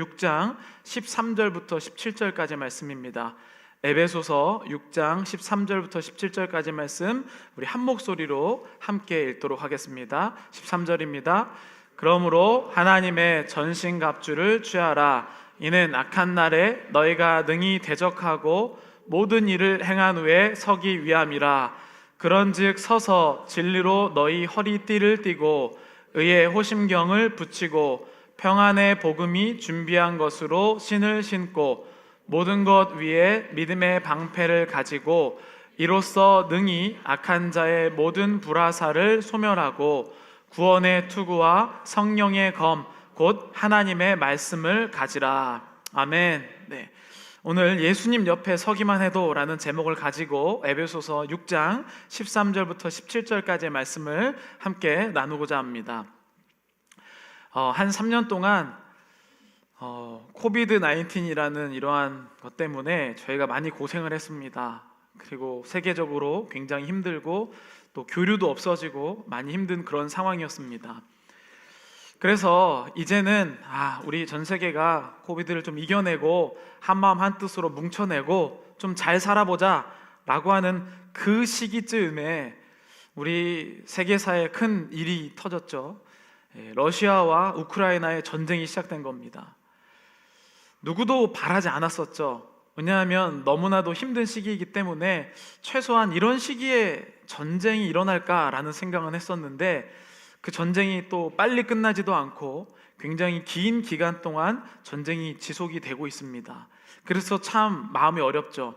6장 13절부터 17절까지 말씀입니다. 에베소서 6장 13절부터 17절까지 말씀 우리 한 목소리로 함께 읽도록 하겠습니다. 13절입니다. 그러므로 하나님의 전신갑주를 취하라. 이는 악한 날에 너희가 능히 대적하고 모든 일을 행한 후에 서기 위함이라. 그런즉 서서 진리로 너희 허리띠를 띠고 의의 호심경을 붙이고 평안의 복음이 준비한 것으로 신을 신고 모든 것 위에 믿음의 방패를 가지고 이로써 능히 악한 자의 모든 불화살을 소멸하고 구원의 투구와 성령의 검 곧 하나님의 말씀을 가지라. 아멘. 네. 오늘 예수님 옆에 서기만 해도 라는 제목을 가지고 에베소서 6장 13절부터 17절까지의 말씀을 함께 나누고자 합니다. 한 3년 동안 코비드-19이라는 이러한 것 때문에 저희가 많이 고생을 했습니다. 그리고 세계적으로 굉장히 힘들고 또 교류도 없어지고 많이 힘든 그런 상황이었습니다. 그래서 이제는 우리 전 세계가 코비드를 좀 이겨내고 한마음 한뜻으로 뭉쳐내고 좀 잘 살아보자 라고 하는 그 시기쯤에 우리 세계사에 큰 일이 터졌죠. 러시아와 우크라이나의 전쟁이 시작된 겁니다. 누구도 바라지 않았었죠. 왜냐하면 너무나도 힘든 시기이기 때문에 최소한 이런 시기에 전쟁이 일어날까라는 생각은 했었는데 그 전쟁이 또 빨리 끝나지도 않고 굉장히 긴 기간 동안 전쟁이 지속이 되고 있습니다. 그래서 참 마음이 어렵죠.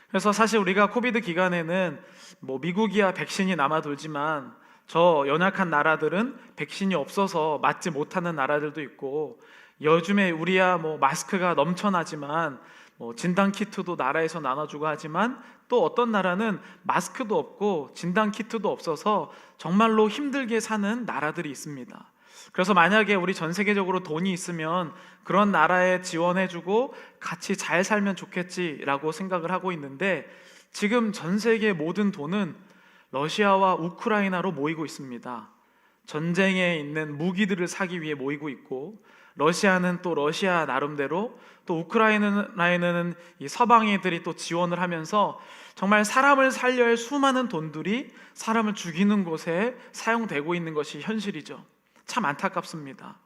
그래서 사실 우리가 코비드 기간에는 미국이야 백신이 남아 돌지만 저 연약한 나라들은 백신이 없어서 맞지 못하는 나라들도 있고, 요즘에 우리야 마스크가 넘쳐나지만 진단키트도 나라에서 나눠주고 하지만 또 어떤 나라는 마스크도 없고 진단키트도 없어서 정말로 힘들게 사는 나라들이 있습니다. 그래서 만약에 우리 전 세계적으로 돈이 있으면 그런 나라에 지원해주고 같이 잘 살면 좋겠지라고 생각을 하고 있는데, 지금 전 세계의 모든 돈은 러시아와 우크라이나로 모이고 있습니다. 전쟁에 있는 무기들을 사기 위해 모이고 있고, 러시아는 또 러시아 나름대로, 또 우크라이나에는 이 서방애들이 또 지원을 하면서 정말 사람을 살려야 할 수많은 돈들이 사람을 죽이는 곳에 사용되고 있는 것이 현실이죠. 참 안타깝습니다.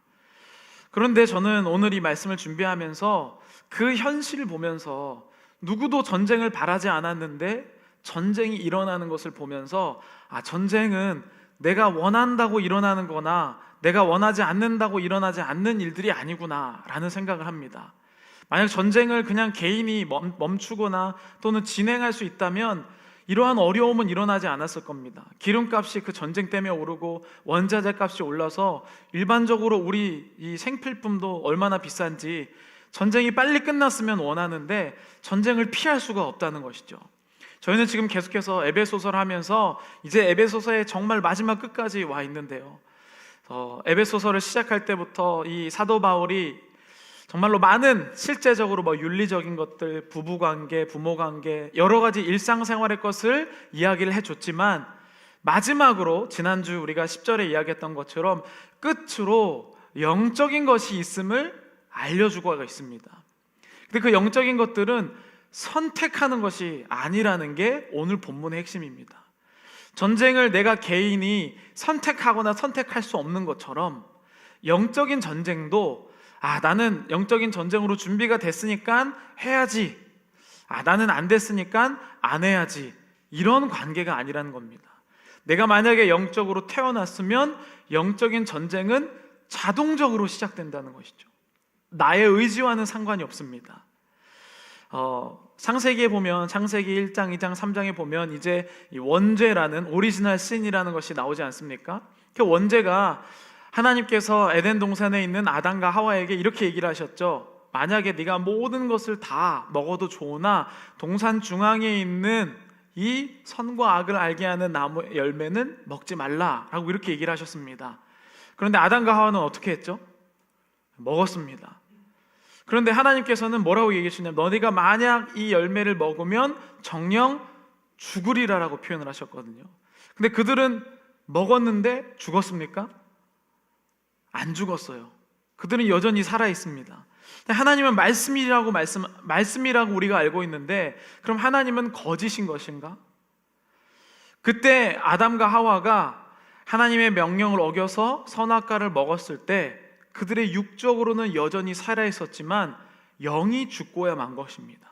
그런데 저는 오늘 이 말씀을 준비하면서 그 현실을 보면서, 누구도 전쟁을 바라지 않았는데 전쟁이 일어나는 것을 보면서 전쟁은 내가 원한다고 일어나는 거나 내가 원하지 않는다고 일어나지 않는 일들이 아니구나 라는 생각을 합니다. 만약 전쟁을 그냥 개인이 멈추거나 또는 진행할 수 있다면 이러한 어려움은 일어나지 않았을 겁니다. 기름값이 그 전쟁 때문에 오르고 원자재 값이 올라서 일반적으로 우리 이 생필품도 얼마나 비싼지 전쟁이 빨리 끝났으면 원하는데 전쟁을 피할 수가 없다는 것이죠. 저희는 지금 계속해서 에베소서를 하면서 이제 에베소서의 정말 마지막 끝까지 와 있는데요, 에베소서를 시작할 때부터 이 사도 바울이 정말로 많은 실제적으로 윤리적인 것들, 부부관계, 부모관계, 여러 가지 일상생활의 것을 이야기를 해줬지만, 마지막으로 지난주 우리가 10절에 이야기했던 것처럼 끝으로 영적인 것이 있음을 알려주고 있습니다. 근데 그 영적인 것들은 선택하는 것이 아니라는 게 오늘 본문의 핵심입니다. 전쟁을 내가 개인이 선택하거나 선택할 수 없는 것처럼 영적인 전쟁도 나는 영적인 전쟁으로 준비가 됐으니까 해야지, 나는 안 됐으니까 안 해야지, 이런 관계가 아니라는 겁니다. 내가 만약에 영적으로 태어났으면 영적인 전쟁은 자동적으로 시작된다는 것이죠. 나의 의지와는 상관이 없습니다. 창세기에 보면, 창세기 1장, 2장, 3장에 보면 이제 이 원죄라는 오리지널 신이라는 것이 나오지 않습니까? 그 원죄가 하나님께서 에덴 동산에 있는 아담과 하와에게 이렇게 얘기를 하셨죠. 만약에 네가 모든 것을 다 먹어도 좋으나 동산 중앙에 있는 이 선과 악을 알게 하는 나무 열매는 먹지 말라라고 이렇게 얘기를 하셨습니다. 그런데 아담과 하와는 어떻게 했죠? 먹었습니다. 그런데 하나님께서는 뭐라고 얘기하시냐면, 너희가 만약 이 열매를 먹으면 정녕 죽으리라라고 표현을 하셨거든요. 근데 그들은 먹었는데 죽었습니까? 안 죽었어요. 그들은 여전히 살아 있습니다. 하나님은 말씀이라고 우리가 알고 있는데, 그럼 하나님은 거짓인 것인가? 그때 아담과 하와가 하나님의 명령을 어겨서 선악과를 먹었을 때 그들의 육적으로는 여전히 살아있었지만 영이 죽고야 만 것입니다.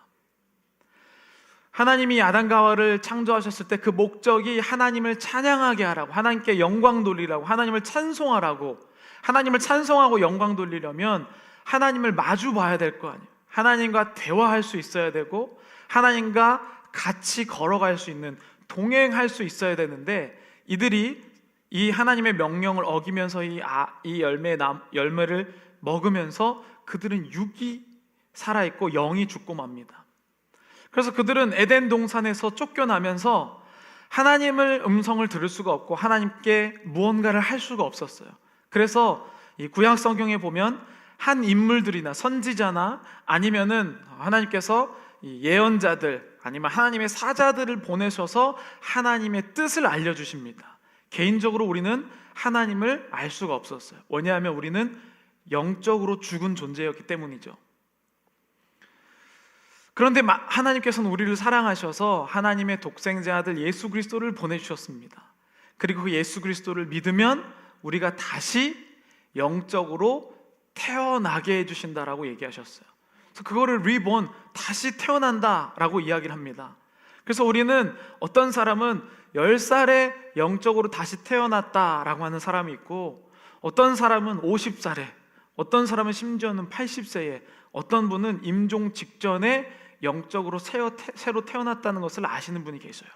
하나님이 아담과 하와를 창조하셨을 때 그 목적이 하나님을 찬양하게 하라고, 하나님께 영광 돌리라고, 하나님을 찬송하라고, 하나님을 찬송하고 영광 돌리려면 하나님을 마주 봐야 될 거 아니에요. 하나님과 대화할 수 있어야 되고 하나님과 같이 걸어갈 수 있는, 동행할 수 있어야 되는데, 이들이 이 하나님의 명령을 어기면서 이 열매를 먹으면서 그들은 육이 살아있고 영이 죽고 맙니다. 그래서 그들은 에덴 동산에서 쫓겨나면서 하나님의 음성을 들을 수가 없고 하나님께 무언가를 할 수가 없었어요. 그래서 이 구약 성경에 보면 한 인물들이나 선지자나 아니면은 하나님께서 예언자들 아니면 하나님의 사자들을 보내셔서 하나님의 뜻을 알려주십니다. 개인적으로 우리는 하나님을 알 수가 없었어요. 왜냐하면 우리는 영적으로 죽은 존재였기 때문이죠. 그런데 하나님께서는 우리를 사랑하셔서 하나님의 독생자 아들 예수 그리스도를 보내주셨습니다. 그리고 그 예수 그리스도를 믿으면 우리가 다시 영적으로 태어나게 해주신다라고 얘기하셨어요. 그래서 그거를 리본, 다시 태어난다라고 이야기를 합니다. 그래서 우리는, 어떤 사람은 10살에 영적으로 다시 태어났다라고 하는 사람이 있고, 어떤 사람은 50살에, 어떤 사람은 심지어는 80세에, 어떤 분은 임종 직전에 영적으로 새로 태어났다는 것을 아시는 분이 계셔요.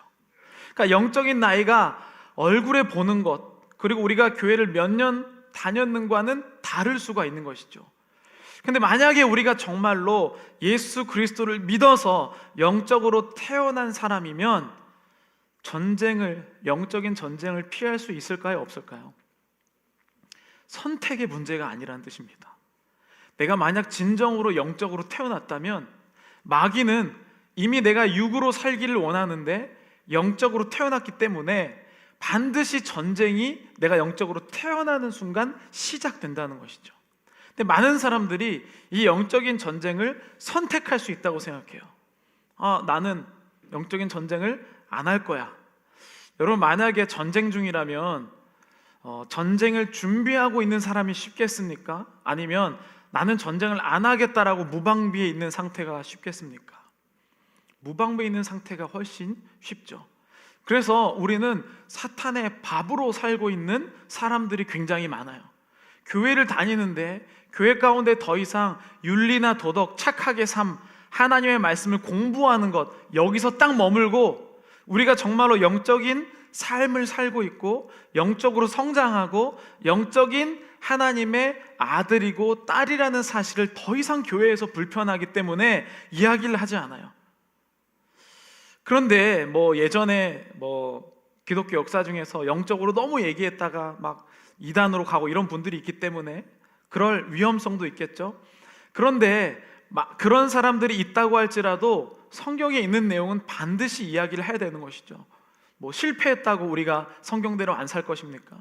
그러니까 영적인 나이가 얼굴에 보는 것, 그리고 우리가 교회를 몇 년 다녔는가는 다를 수가 있는 것이죠. 근데 만약에 우리가 정말로 예수 그리스도를 믿어서 영적으로 태어난 사람이면 영적인 전쟁을 피할 수 있을까요? 없을까요? 선택의 문제가 아니라는 뜻입니다. 내가 만약 진정으로 영적으로 태어났다면 마귀는 이미 내가 육으로 살기를 원하는데 영적으로 태어났기 때문에 반드시 전쟁이 내가 영적으로 태어나는 순간 시작된다는 것이죠. 근데 많은 사람들이 이 영적인 전쟁을 선택할 수 있다고 생각해요. 나는 영적인 전쟁을 안 할 거야. 여러분, 만약에 전쟁 중이라면 전쟁을 준비하고 있는 사람이 쉽겠습니까? 아니면 나는 전쟁을 안 하겠다라고 무방비에 있는 상태가 쉽겠습니까? 무방비에 있는 상태가 훨씬 쉽죠. 그래서 우리는 사탄의 밥으로 살고 있는 사람들이 굉장히 많아요. 교회를 다니는데 교회 가운데 더 이상 윤리나 도덕, 착하게 삶, 하나님의 말씀을 공부하는 것, 여기서 딱 머물고 우리가 정말로 영적인 삶을 살고 있고 영적으로 성장하고 영적인 하나님의 아들이고 딸이라는 사실을 더 이상 교회에서 불편하기 때문에 이야기를 하지 않아요. 그런데 예전에 기독교 역사 중에서 영적으로 너무 얘기했다가 막 이단으로 가고 이런 분들이 있기 때문에 그럴 위험성도 있겠죠. 그런데 그런 사람들이 있다고 할지라도 성경에 있는 내용은 반드시 이야기를 해야 되는 것이죠. 실패했다고 우리가 성경대로 안 살 것입니까?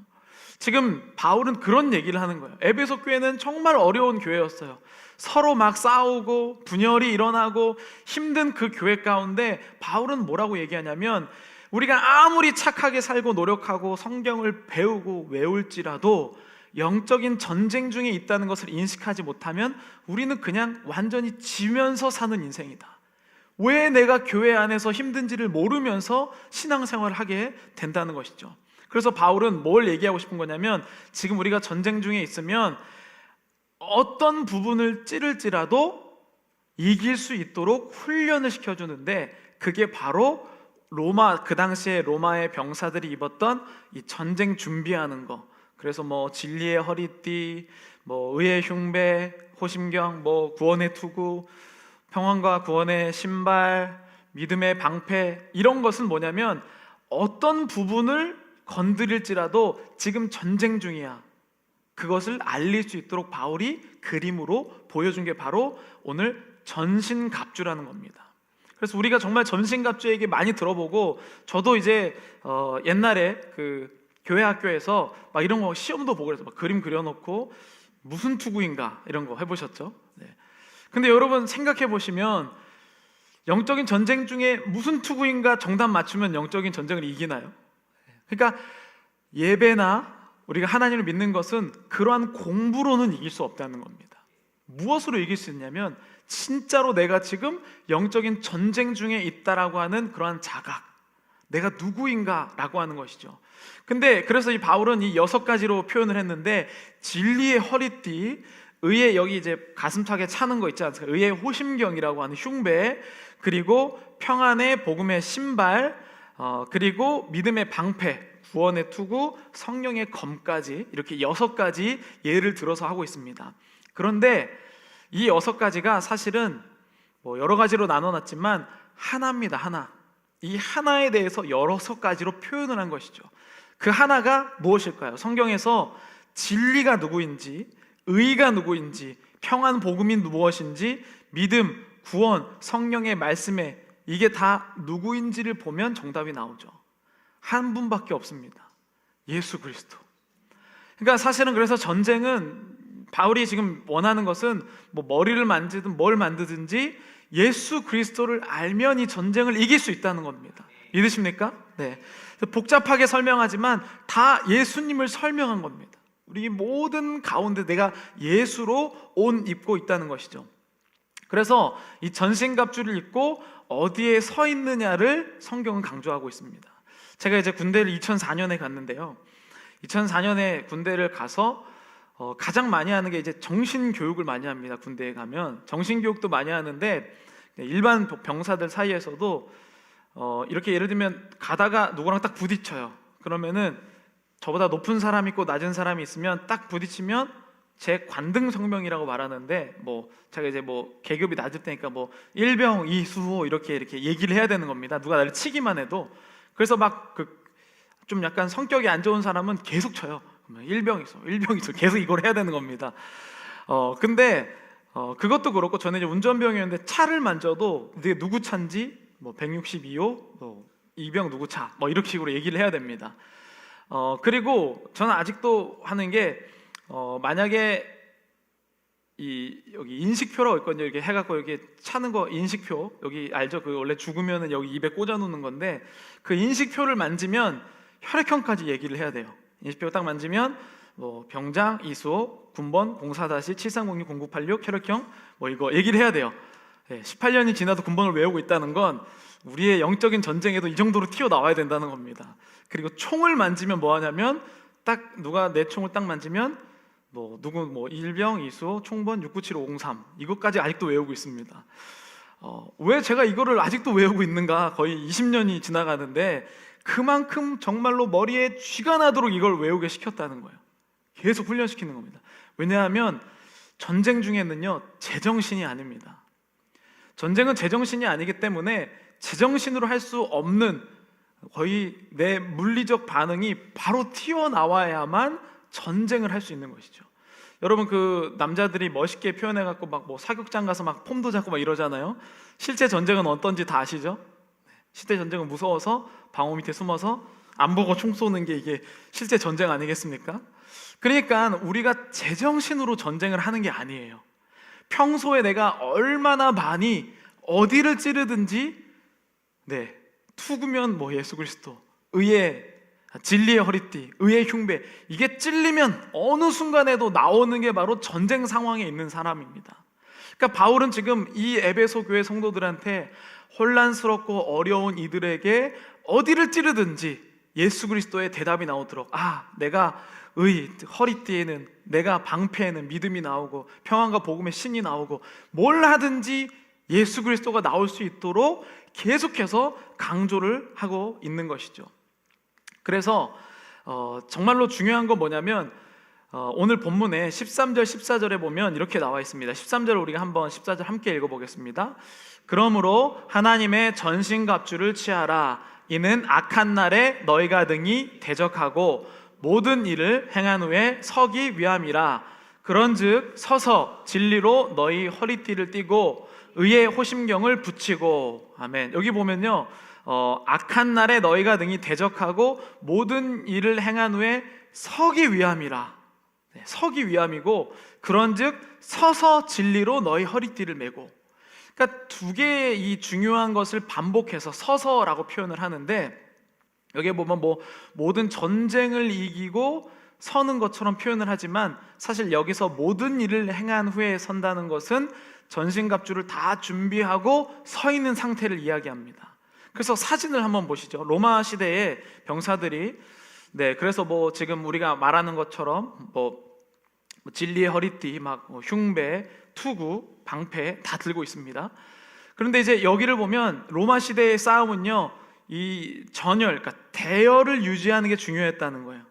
지금 바울은 그런 얘기를 하는 거예요. 에베소 교회는 정말 어려운 교회였어요. 서로 막 싸우고 분열이 일어나고 힘든 그 교회 가운데 바울은 뭐라고 얘기하냐면, 우리가 아무리 착하게 살고 노력하고 성경을 배우고 외울지라도 영적인 전쟁 중에 있다는 것을 인식하지 못하면 우리는 그냥 완전히 지면서 사는 인생이다. 왜 내가 교회 안에서 힘든지를 모르면서 신앙생활을 하게 된다는 것이죠. 그래서 바울은 뭘 얘기하고 싶은 거냐면, 지금 우리가 전쟁 중에 있으면 어떤 부분을 찌를지라도 이길 수 있도록 훈련을 시켜주는데, 그게 바로 그 당시에 로마의 병사들이 입었던 이 전쟁 준비하는 거. 그래서 진리의 허리띠, 의의 흉배, 호심경, 구원의 투구, 평안과 구원의 신발, 믿음의 방패, 이런 것은 뭐냐면 어떤 부분을 건드릴지라도 지금 전쟁 중이야, 그것을 알릴 수 있도록 바울이 그림으로 보여준 게 바로 오늘 전신갑주라는 겁니다. 그래서 우리가 정말 전신갑주 얘기 많이 들어보고, 저도 이제 옛날에 그 교회 학교에서 이런 거 시험도 보고 그래서 그림 그려놓고 무슨 투구인가 이런 거 해보셨죠? 네. 근데 여러분 생각해 보시면 영적인 전쟁 중에 무슨 투구인가 정답 맞추면 영적인 전쟁을 이기나요? 그러니까 예배나 우리가 하나님을 믿는 것은 그러한 공부로는 이길 수 없다는 겁니다. 무엇으로 이길 수 있냐면 진짜로 내가 지금 영적인 전쟁 중에 있다라고 하는 그러한 자각, 내가 누구인가 라고 하는 것이죠. 근데 그래서 이 바울은 이 6가지로 표현을 했는데, 진리의 허리띠, 의의, 여기 이제 가슴팍에 차는 거 있지 않습니까? 의의 호심경이라고 하는 흉배, 그리고 평안의 복음의 신발, 그리고 믿음의 방패, 구원의 투구, 성령의 검까지, 이렇게 6가지 예를 들어서 하고 있습니다. 그런데 이 6가지가 사실은 뭐 여러 가지로 나눠놨지만 하나입니다. 하나. 이 하나에 대해서 6가지로 표현을 한 것이죠. 그 하나가 무엇일까요? 성경에서 진리가 누구인지, 의가 누구인지, 평안 복음이 무엇인지, 믿음, 구원, 성령의 말씀에 이게 다 누구인지를 보면 정답이 나오죠. 한 분밖에 없습니다. 예수 그리스도. 그러니까 사실은 그래서 전쟁은, 바울이 지금 원하는 것은 뭐 머리를 만지든 뭘 만드든지 예수 그리스도를 알면 이 전쟁을 이길 수 있다는 겁니다. 믿으십니까? 네. 복잡하게 설명하지만 다 예수님을 설명한 겁니다. 우리 모든 가운데 내가 예수로 옷 입고 있다는 것이죠. 그래서 이 전신갑주를 입고 어디에 서 있느냐를 성경은 강조하고 있습니다. 제가 이제 군대를 2004년에 갔는데요. 2004년에 군대를 가서 가장 많이 하는 게 이제 정신교육을 많이 합니다. 군대에 가면 정신교육도 많이 하는데, 일반 병사들 사이에서도 이렇게 예를 들면 가다가 누구랑 딱 부딪혀요. 그러면은 저보다 높은 사람이 있고 낮은 사람이 있으면 딱 부딪히면 제 관등성명이라고 말하는데, 뭐 제가 이제 뭐 계급이 낮을 때니까 뭐 일병, 이수호 이렇게 얘기를 해야 되는 겁니다. 누가 나를 치기만 해도. 그래서 막 좀 약간 성격이 안 좋은 사람은 계속 쳐요. 일병 있어 계속 이걸 해야 되는 겁니다. 근데 그것도 그렇고, 저는 이제 운전병이었는데 차를 만져도 이게 누구 차인지, 뭐 162호, 뭐 이병 누구 차, 뭐 이렇게 식으로 얘기를 해야 됩니다. 그리고 저는 아직도 하는 게, 만약에 여기 인식표라고 있거든요. 이렇게 해갖고 이렇게 차는 거, 인식표, 여기 알죠? 그 원래 죽으면은 여기 입에 꽂아 놓는 건데, 그 인식표를 만지면 혈액형까지 얘기를 해야 돼요. 인식표 딱 만지면 뭐 병장, 이수호, 군번 04-7306-0986 혈액형, 뭐 이거 얘기를 해야 돼요. 18년이 지나도 군번을 외우고 있다는 건 우리의 영적인 전쟁에도 이 정도로 튀어나와야 된다는 겁니다. 그리고 총을 만지면 뭐 하냐면, 딱 누가 내 총을 딱 만지면 뭐 누구 뭐 일병, 이수호, 총번 697503 이것까지 아직도 외우고 있습니다. 왜 제가 이거를 아직도 외우고 있는가? 거의 20년이 지나가는데 그만큼 정말로 머리에 쥐가 나도록 이걸 외우게 시켰다는 거예요. 계속 훈련시키는 겁니다. 왜냐하면 전쟁 중에는요, 제정신이 아닙니다. 전쟁은 제정신이 아니기 때문에 제정신으로 할 수 없는, 거의 내 물리적 반응이 바로 튀어나와야만 전쟁을 할 수 있는 것이죠. 여러분, 그 남자들이 멋있게 표현해갖고 막 뭐 사격장 가서 막 폼도 잡고 막 이러잖아요. 실제 전쟁은 어떤지 다 아시죠? 실제 전쟁은 무서워서 방어 밑에 숨어서 안 보고 총 쏘는 게 이게 실제 전쟁 아니겠습니까? 그러니까 우리가 제정신으로 전쟁을 하는 게 아니에요. 평소에 내가 얼마나 많이 어디를 찌르든지, 투구면 뭐 예수 그리스도, 의의 진리의 허리띠, 의의 흉배, 이게 찔리면 어느 순간에도 나오는 게 바로 전쟁 상황에 있는 사람입니다. 그러니까 바울은 지금 이 에베소 교회 성도들한테 혼란스럽고 어려운 이들에게 어디를 찌르든지 예수 그리스도의 대답이 나오도록, 내가 허리띠에는, 내가 방패에는 믿음이 나오고 평안과 복음의 신이 나오고, 뭘 하든지 예수 그리스도가 나올 수 있도록 계속해서 강조를 하고 있는 것이죠. 그래서 정말로 중요한 건 뭐냐면, 오늘 본문에 13절 14절에 보면 이렇게 나와 있습니다. 13절 우리가 한번 14절 함께 읽어보겠습니다. 그러므로 하나님의 전신갑주를 취하라. 이는 악한 날에 너희가 능히 대적하고 모든 일을 행한 후에 서기 위함이라. 그런즉 서서 진리로 너희 허리띠를 띠고 의의 호심경을 붙이고. 아멘. 여기 보면요, 악한 날에 너희가 능히 대적하고 모든 일을 행한 후에 서기 위함이라. 서기 위함이고, 그런즉 서서 진리로 너희 허리띠를 메고. 그러니까 두 개의 이 중요한 것을 반복해서 서서라고 표현을 하는데, 여기에 보면 뭐 모든 전쟁을 이기고 서는 것처럼 표현을 하지만, 사실 여기서 모든 일을 행한 후에 선다는 것은 전신갑주를 다 준비하고 서 있는 상태를 이야기합니다. 그래서 사진을 한번 보시죠. 로마 시대의 병사들이, 그래서 뭐 지금 우리가 말하는 것처럼 뭐 진리의 허리띠, 막 흉배, 투구, 방패 다 들고 있습니다. 그런데 이제 여기를 보면 로마 시대의 싸움은요, 이 전열, 그러니까 대열을 유지하는 게 중요했다는 거예요.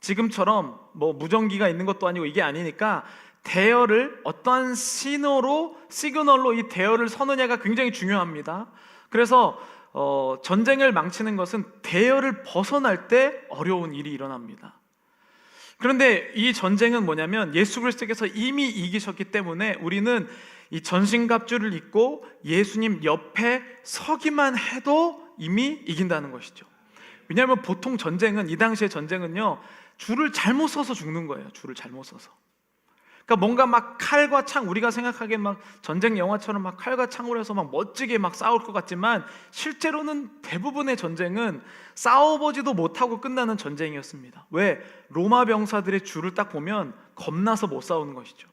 지금처럼 뭐 무전기가 있는 것도 아니고 이게 아니니까 대열을 어떠한 시그널로 이 대열을 서느냐가 굉장히 중요합니다. 그래서 전쟁을 망치는 것은 대열을 벗어날 때 어려운 일이 일어납니다. 그런데 이 전쟁은 뭐냐면 예수 그리스도께서 이미 이기셨기 때문에 우리는 이 전신갑주를 입고 예수님 옆에 서기만 해도 이미 이긴다는 것이죠. 왜냐하면 보통 전쟁은, 이 당시의 전쟁은요, 줄을 잘못 서서 죽는 거예요. 줄을 잘못 서서. 그러니까 뭔가 막 칼과 창, 우리가 생각하기에 막 전쟁 영화처럼 막 칼과 창으로 해서 막 멋지게 막 싸울 것 같지만, 실제로는 대부분의 전쟁은 싸워보지도 못하고 끝나는 전쟁이었습니다. 왜? 로마 병사들의 줄을 딱 보면 겁나서 못 싸우는 것이죠.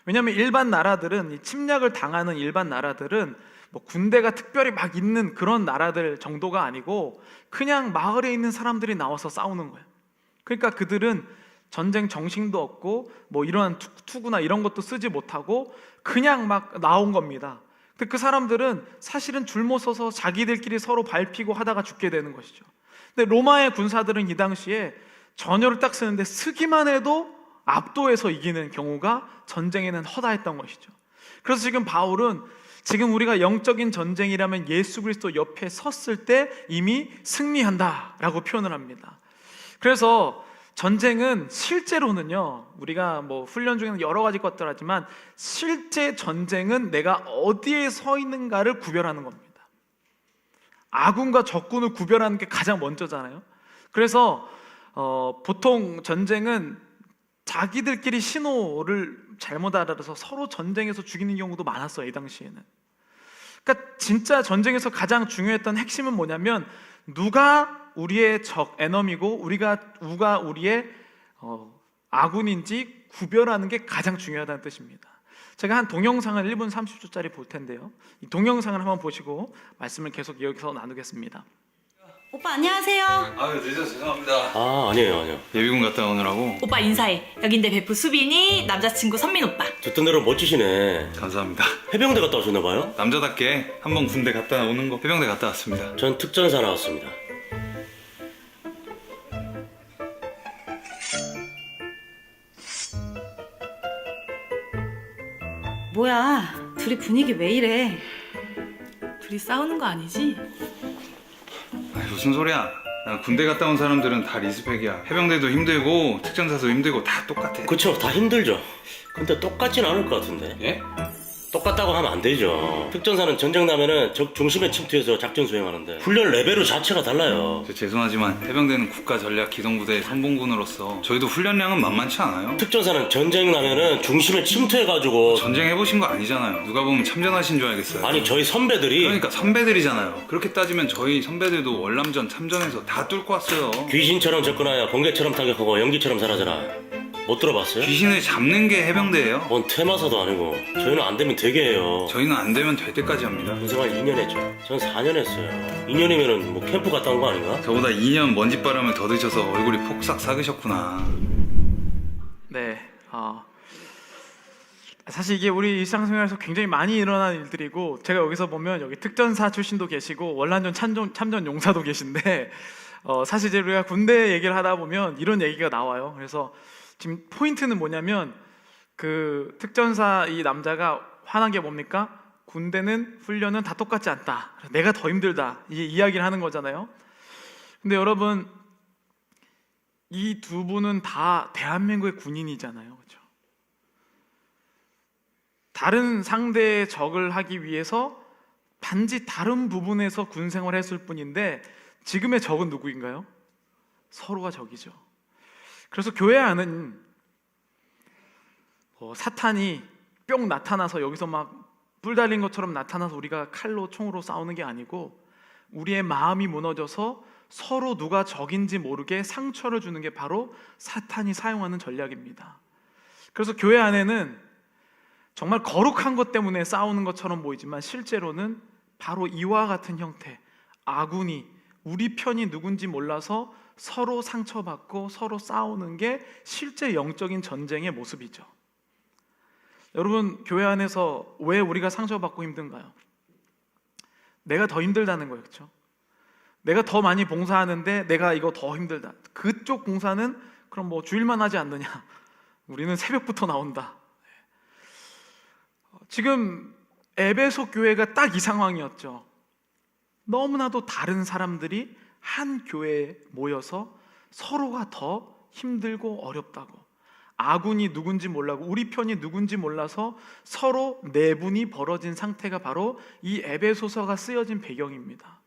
왜냐하면 일반 나라들은, 이 침략을 당하는 일반 나라들은 뭐 군대가 특별히 막 있는 그런 나라들 정도가 아니고 그냥 마을에 있는 사람들이 나와서 싸우는 거예요. 그러니까 그들은 전쟁 정신도 없고 뭐 이러한 투구나 이런 것도 쓰지 못하고 그냥 막 나온 겁니다. 근데 그 사람들은 사실은 줄 못 서서 자기들끼리 서로 밟히고 하다가 죽게 되는 것이죠. 근데 로마의 군사들은 이 당시에 전열을 딱 쓰는데 쓰기만 해도 압도해서 이기는 경우가 전쟁에는 허다했던 것이죠. 그래서 지금 바울은, 지금 우리가 영적인 전쟁이라면 예수 그리스도 옆에 섰을 때 이미 승리한다라고 표현을 합니다. 그래서 전쟁은 실제로는요, 우리가 뭐 훈련 중에는 여러 가지 것들 하지만 실제 전쟁은 내가 어디에 서 있는가를 구별하는 겁니다. 아군과 적군을 구별하는 게 가장 먼저잖아요. 그래서 보통 전쟁은 자기들끼리 신호를 잘못 알아서 서로 전쟁에서 죽이는 경우도 많았어요, 이 당시에는. 그러니까 진짜 전쟁에서 가장 중요했던 핵심은 뭐냐면, 누가 우리의 적, 에너미고 누가 우리의 아군인지 구별하는 게 가장 중요하다는 뜻입니다. 제가 한 동영상을 1분 30초짜리 볼 텐데요, 이 동영상을 한번 보시고 말씀을 계속 여기서 나누겠습니다. 오빠 안녕하세요. 아유, 늦어서 죄송합니다. 아, 아니에요. 예비군 갔다 오느라고. 오빠 인사해. 여긴 내 베프 수빈이, 남자친구 선민 오빠. 듣던 대로 멋지시네. 감사합니다. 해병대 갔다 오셨나봐요? 남자답게 한번 군대 갔다 오는 거 해병대 갔다 왔습니다. 전 특전사 나왔습니다. 뭐야, 둘이 분위기 왜 이래? 둘이 싸우는 거 아니지? 아니, 무슨 소리야. 난 군대 갔다 온 사람들은 다 리스펙이야. 해병대도 힘들고 특전사도 힘들고 다 똑같아. 그쵸, 다 힘들죠. 근데 똑같진 않을 것 같은데. 예? 똑같다고 하면 안 되죠. 특전사는 전쟁 나면은 적 중심에 침투해서 작전 수행하는데 훈련 레벨 자체가 달라요. 죄송하지만 해병대는 국가전략기동부대 선봉군으로서 저희도 훈련량은 만만치 않아요. 특전사는 전쟁 나면은 중심에 침투해가지고 전쟁 해보신 거 아니잖아요. 누가 보면 참전하신 줄 알겠어요. 아니 저희 선배들이 그러니까 선배들이잖아요. 그렇게 따지면 저희 선배들도 월남전 참전해서 다 뚫고 왔어요. 귀신처럼 접근하여 번개처럼 타격하고 연기처럼 잘하잖아. 못 들어봤어요? 귀신을 잡는 게 해병대예요. 뭔 퇴마사도 아니고 저희는 안 되면 되게 해요. 저희는 안 되면 될 때까지 합니다. 군생활 2년 했죠. 전 4년 했어요. 2년이면은 뭐 캠프 갔다 온 거 아닌가? 저보다 2년 먼지바람을 더 드셔서 얼굴이 폭삭 삭으셨구나. 네, 사실 이게 우리 일상생활에서 굉장히 많이 일어나는 일들이고, 제가 여기서 보면 여기 특전사 출신도 계시고 월남전 참전 용사도 계신데, 사실 이제 우리가 군대 얘기를 하다 보면 이런 얘기가 나와요. 그래서 지금 포인트는 뭐냐면, 그 특전사 이 남자가 화난 게 뭡니까? 군대는 훈련은 다 똑같지 않다. 내가 더 힘들다. 이 이야기를 하는 거잖아요. 근데 여러분, 이 두 분은 다 대한민국의 군인이잖아요. 그렇죠? 다른 상대의 적을 하기 위해서 단지 다른 부분에서 군 생활을 했을 뿐인데, 지금의 적은 누구인가요? 서로가 적이죠. 그래서 교회 안은 사탄이 뿅 나타나서 여기서 막 뿔 달린 것처럼 나타나서 우리가 칼로 총으로 싸우는 게 아니고 우리의 마음이 무너져서 서로 누가 적인지 모르게 상처를 주는 게 바로 사탄이 사용하는 전략입니다. 그래서 교회 안에는 정말 거룩한 것 때문에 싸우는 것처럼 보이지만 실제로는 바로 이와 같은 형태, 아군이 우리 편이 누군지 몰라서 서로 상처받고 서로 싸우는 게 실제 영적인 전쟁의 모습이죠. 여러분, 교회 안에서 왜 우리가 상처받고 힘든가요? 내가 더 힘들다는 거예요. 그렇죠? 내가 더 많이 봉사하는데 내가 이거 더 힘들다. 그쪽 봉사는 그럼 뭐 주일만 하지 않느냐? 우리는 새벽부터 나온다. 지금 에베소 교회가 딱 이 상황이었죠. 너무나도 다른 사람들이 한 교회에 모여서 서로가 더 힘들고 어렵다고, 아군이 누군지 몰라고 우리 편이 누군지 몰라서 서로 내분이 벌어진 상태가 바로 이 에베소서가 쓰여진 배경입니다.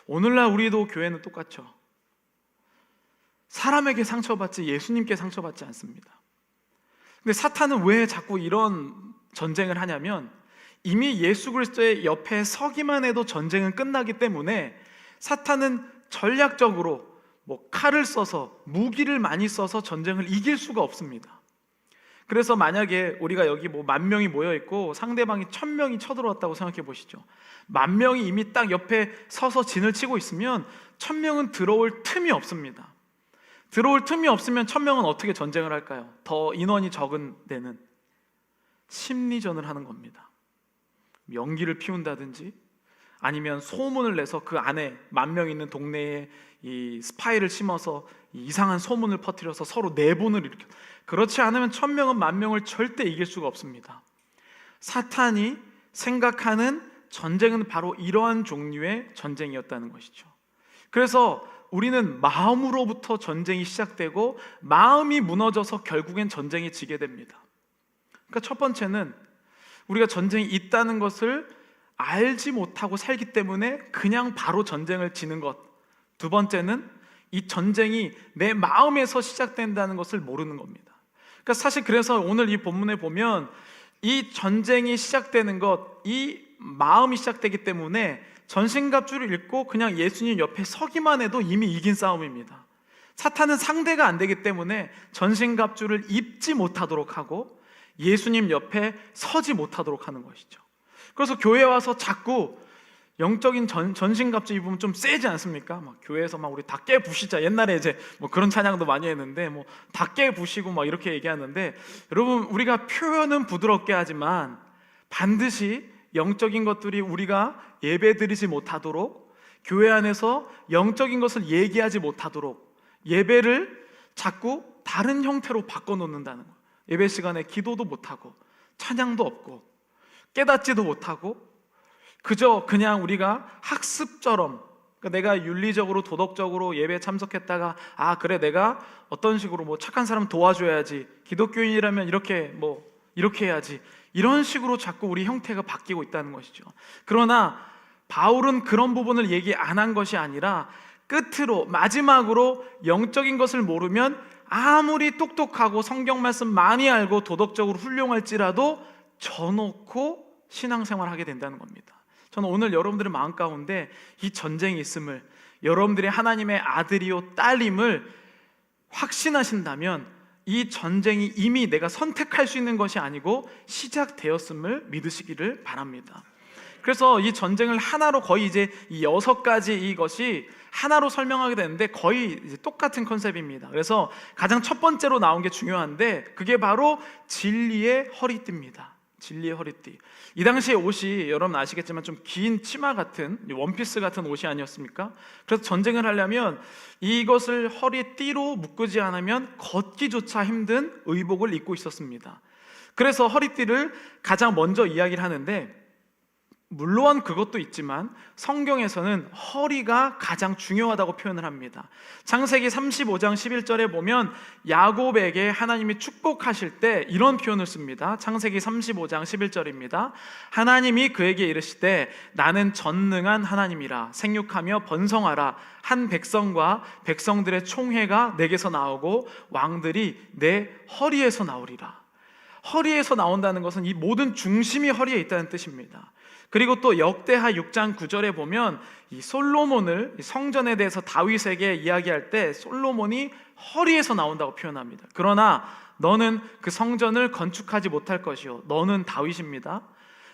오늘날 우리도 교회는 똑같죠. 사람에게 상처받지 예수님께 상처받지 않습니다. 근데 사탄은 왜 자꾸 이런 전쟁을 하냐면 이미 예수 그리스도의 옆에 서기만 해도 전쟁은 끝나기 때문에 사탄은 전략적으로 칼을 써서 무기를 많이 써서 전쟁을 이길 수가 없습니다. 그래서 만약에 우리가 여기 10,000명이 모여 있고 상대방이 1,000명이 쳐들어왔다고 생각해 보시죠. 10,000명이 이미 딱 옆에 서서 진을 치고 있으면 1,000명은 들어올 틈이 없습니다. 들어올 틈이 없으면 1,000명은 어떻게 전쟁을 할까요? 더 인원이 적은 데는 심리전을 하는 겁니다. 연기를 피운다든지 아니면 소문을 내서 그 안에 10,000명 있는 동네에 이 스파이를 심어서 이상한 소문을 퍼뜨려서 서로 내분을 일으켜. 그렇지 않으면 1,000명은 10,000명을 절대 이길 수가 없습니다. 사탄이 생각하는 전쟁은 바로 이러한 종류의 전쟁이었다는 것이죠. 그래서 우리는 마음으로부터 전쟁이 시작되고 마음이 무너져서 결국엔 전쟁이 지게 됩니다. 그러니까 첫 번째는 우리가 전쟁이 있다는 것을 알지 못하고 살기 때문에 그냥 바로 전쟁을 지는 것. 두 번째는 이 전쟁이 내 마음에서 시작된다는 것을 모르는 겁니다. 그러니까 사실 그래서 오늘 이 본문에 보면 이 전쟁이 시작되는 것, 이 마음이 시작되기 때문에 전신갑주를 입고 그냥 예수님 옆에 서기만 해도 이미 이긴 싸움입니다. 사탄은 상대가 안 되기 때문에 전신갑주를 입지 못하도록 하고 예수님 옆에 서지 못하도록 하는 것이죠. 그래서 교회에 와서 자꾸 영적인 전신갑주 입으면 좀 세지 않습니까? 막 교회에서 막 우리 다 깨부시자. 옛날에 이제 그런 찬양도 많이 했는데 다 깨부시고 막 이렇게 얘기하는데, 여러분, 우리가 표현은 부드럽게 하지만 반드시 영적인 것들이 우리가 예배드리지 못하도록, 교회 안에서 영적인 것을 얘기하지 못하도록 예배를 자꾸 다른 형태로 바꿔놓는다는 거예요. 예배 시간에 기도도 못하고 찬양도 없고 깨닫지도 못하고 그저 그냥 우리가 학습처럼, 그러니까 내가 윤리적으로 도덕적으로 예배에 참석했다가 그래 내가 어떤 식으로 착한 사람 도와줘야지, 기독교인이라면 이렇게 해야지, 이런 식으로 자꾸 우리 형태가 바뀌고 있다는 것이죠. 그러나 바울은 그런 부분을 얘기 안 한 것이 아니라 끝으로 마지막으로 영적인 것을 모르면 아무리 똑똑하고 성경 말씀 많이 알고 도덕적으로 훌륭할지라도 져놓고 신앙생활을 하게 된다는 겁니다. 저는 오늘 여러분들의 마음 가운데 이 전쟁이 있음을, 여러분들이 하나님의 아들이요 딸임을 확신하신다면 이 전쟁이 이미 내가 선택할 수 있는 것이 아니고 시작되었음을 믿으시기를 바랍니다. 그래서 이 전쟁을 하나로 거의 이제 이 6가지 이것이 하나로 설명하게 되는데 거의 이제 똑같은 컨셉입니다. 그래서 가장 첫 번째로 나온 게 중요한데 그게 바로 진리의 허리띠입니다. 진리의 허리띠. 이 당시의 옷이 여러분 아시겠지만 좀 긴 치마 같은, 원피스 같은 옷이 아니었습니까? 그래서 전쟁을 하려면 이것을 허리띠로 묶지 않으면 걷기조차 힘든 의복을 입고 있었습니다. 그래서 허리띠를 가장 먼저 이야기를 하는데, 물론 그것도 있지만 성경에서는 허리가 가장 중요하다고 표현을 합니다. 창세기 35장 11절에 보면 야곱에게 하나님이 축복하실 때 이런 표현을 씁니다. 창세기 35장 11절입니다. 하나님이 그에게 이르시되 나는 전능한 하나님이라, 생육하며 번성하라. 한 백성과 백성들의 총회가 내게서 나오고 왕들이 내 허리에서 나오리라. 허리에서 나온다는 것은 이 모든 중심이 허리에 있다는 뜻입니다. 그리고 또 역대하 6장 9절에 보면 이 솔로몬을, 성전에 대해서 다윗에게 이야기할 때 솔로몬이 허리에서 나온다고 표현합니다. 그러나 너는 그 성전을 건축하지 못할 것이요 너는 다윗입니다.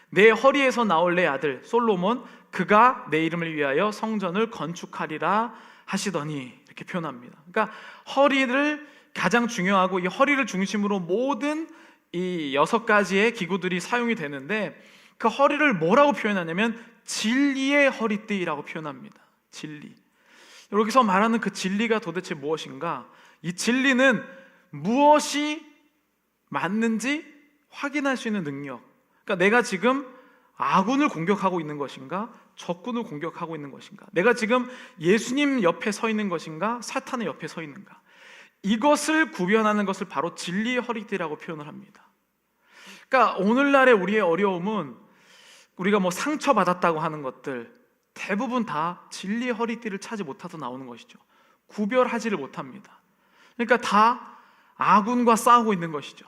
내 허리에서 나올 내 아들 솔로몬, 그가 내 이름을 위하여 성전을 건축하리라 하시더니, 이렇게 표현합니다. 그러니까 허리를 가장 중요하고, 이 허리를 중심으로 모든 이 6가지의 기구들이 사용이 되는데, 그 허리를 뭐라고 표현하냐면 진리의 허리띠라고 표현합니다. 진리. 여기서 말하는 그 진리가 도대체 무엇인가? 이 진리는 무엇이 맞는지 확인할 수 있는 능력. 그러니까 내가 지금 아군을 공격하고 있는 것인가, 적군을 공격하고 있는 것인가, 내가 지금 예수님 옆에 서 있는 것인가, 사탄의 옆에 서 있는가, 이것을 구별하는 것을 바로 진리의 허리띠라고 표현을 합니다. 그러니까 오늘날의 우리의 어려움은 우리가 뭐 상처받았다고 하는 것들 대부분 다 진리의 허리띠를 차지 못해서 나오는 것이죠. 구별하지를 못합니다. 그러니까 다 아군과 싸우고 있는 것이죠.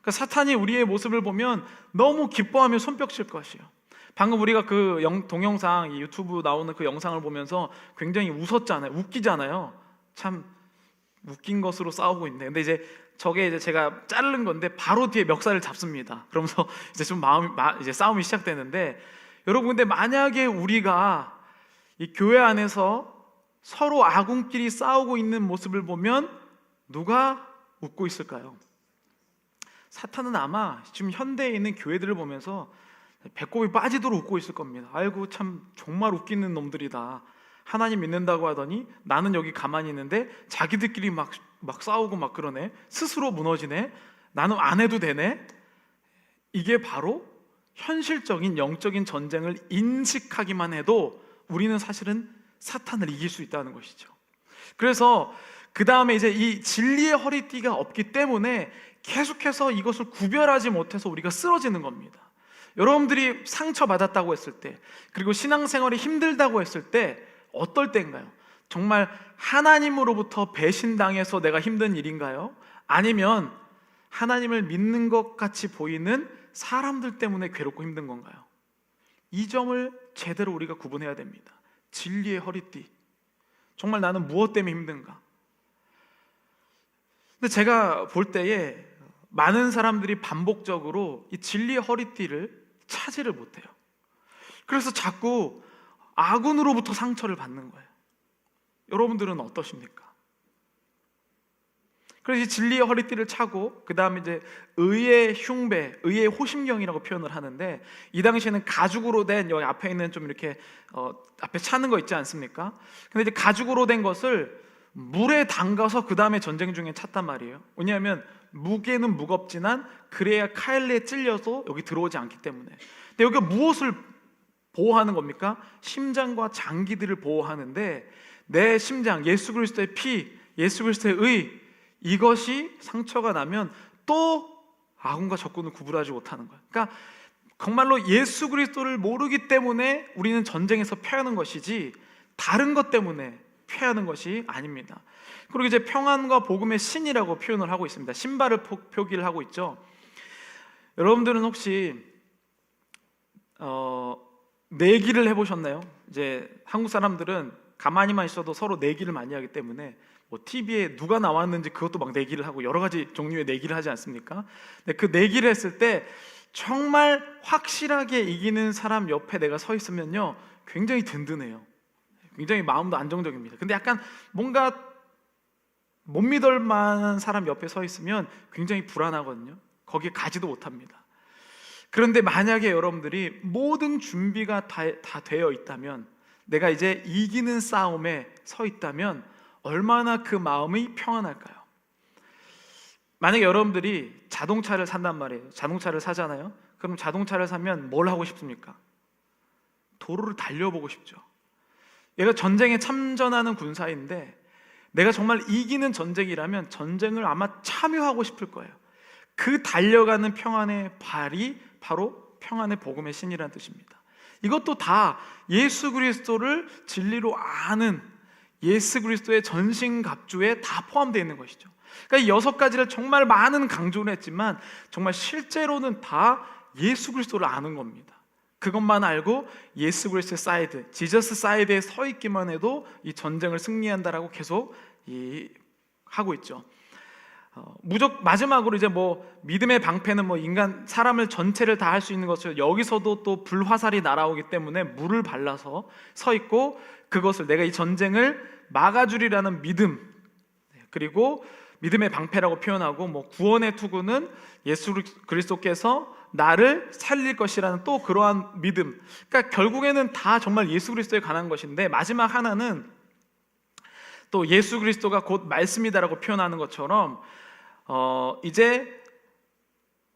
그러니까 사탄이 우리의 모습을 보면 너무 기뻐하며 손뼉칠 것이에요. 방금 우리가 그 동영상, 이 유튜브 나오는 그 영상을 보면서 굉장히 웃었잖아요. 웃기잖아요. 참 웃긴 것으로 싸우고 있네. 근데 이제 저게 이제 제가 자른 건데 바로 뒤에 멱살을 잡습니다. 그러면서 이제 좀 이제 싸움이 시작되는데, 여러분 근데 만약에 우리가 이 교회 안에서 서로 아군끼리 싸우고 있는 모습을 보면 누가 웃고 있을까요? 사탄은 아마 지금 현대에 있는 교회들을 보면서 배꼽이 빠지도록 웃고 있을 겁니다. 아이고 참 정말 웃기는 놈들이다. 하나님 믿는다고 하더니 나는 여기 가만히 있는데 자기들끼리 막 싸우고 막 그러네. 스스로 무너지네. 나는 안 해도 되네. 이게 바로 현실적인 영적인 전쟁을 인식하기만 해도 우리는 사실은 사탄을 이길 수 있다는 것이죠. 그래서 그 다음에 이제 이 진리의 허리띠가 없기 때문에 계속해서 이것을 구별하지 못해서 우리가 쓰러지는 겁니다. 여러분들이 상처받았다고 했을 때, 그리고 신앙생활이 힘들다고 했을 때 어떨 때인가요? 정말 하나님으로부터 배신당해서 내가 힘든 일인가요? 아니면 하나님을 믿는 것 같이 보이는 사람들 때문에 괴롭고 힘든 건가요? 이 점을 제대로 우리가 구분해야 됩니다. 진리의 허리띠. 정말 나는 무엇 때문에 힘든가? 근데 제가 볼 때에 많은 사람들이 반복적으로 이 진리의 허리띠를 차지를 못해요. 그래서 자꾸 아군으로부터 상처를 받는 거예요. 여러분들은 어떠십니까? 그래서 이 진리의 허리띠를 차고 그 다음에 이제 의의 흉배, 의의 호심경이라고 표현을 하는데, 이 당시에는 가죽으로 된, 여기 앞에 있는 좀 이렇게 앞에 차는 거 있지 않습니까? 근데 이제 가죽으로 된 것을 물에 담가서 그 다음에 전쟁 중에 찼단 말이에요. 왜냐하면 무게는 무겁지만 그래야 칼에 찔려서 여기 들어오지 않기 때문에. 근데 여기가 무엇을 보호하는 겁니까? 심장과 장기들을 보호하는데, 내 심장, 예수 그리스도의 피, 예수 그리스도의 의, 이것이 상처가 나면 또 아군과 적군을 구분하지 못하는 거예요. 그러니까 정말로 예수 그리스도를 모르기 때문에 우리는 전쟁에서 패하는 것이지 다른 것 때문에 패하는 것이 아닙니다. 그리고 이제 평안과 복음의 신이라고 표현을 하고 있습니다. 신발을 표기를 하고 있죠. 여러분들은 혹시 내기를 해보셨나요? 이제 한국 사람들은 가만히만 있어도 서로 내기를 많이 하기 때문에 뭐 TV에 누가 나왔는지 그것도 막 내기를 하고 여러 가지 종류의 내기를 하지 않습니까? 근데 그 내기를 했을 때 정말 확실하게 이기는 사람 옆에 내가 서 있으면요 굉장히 든든해요. 굉장히 마음도 안정적입니다. 근데 약간 뭔가 못 믿을 만한 사람 옆에 서 있으면 굉장히 불안하거든요. 거기에 가지도 못합니다. 그런데 만약에 여러분들이 모든 준비가 다 되어 있다면, 내가 이제 이기는 싸움에 서 있다면 얼마나 그 마음이 평안할까요? 만약에 여러분들이 자동차를 산단 말이에요. 자동차를 사잖아요. 그럼 자동차를 사면 뭘 하고 싶습니까? 도로를 달려보고 싶죠. 얘가 전쟁에 참전하는 군사인데 내가 정말 이기는 전쟁이라면 전쟁을 아마 참여하고 싶을 거예요. 그 달려가는 평안의 발이 바로 평안의 복음의 신이라는 뜻입니다. 이것도 다 예수 그리스도를 진리로 아는, 예수 그리스도의 전신갑주에 다 포함되어 있는 것이죠. 그러니까 이 6가지를 정말 많은 강조를 했지만 정말 실제로는 다 예수 그리스도를 아는 겁니다. 그것만 알고 예수 그리스도의 사이드, 지저스 사이드에 서 있기만 해도 이 전쟁을 승리한다라고 계속 하고 있죠. 마지막으로 이제 믿음의 방패는 인간 사람을 전체를 다 할 수 있는 것을, 여기서도 또 불화살이 날아오기 때문에 물을 발라서 서 있고, 그것을 내가 이 전쟁을 막아주리라는 믿음, 그리고 믿음의 방패라고 표현하고, 구원의 투구는 예수 그리스도께서 나를 살릴 것이라는 또 그러한 믿음. 그러니까 결국에는 다 정말 예수 그리스도에 관한 것인데, 마지막 하나는 또 예수 그리스도가 곧 말씀이다라고 표현하는 것처럼 이제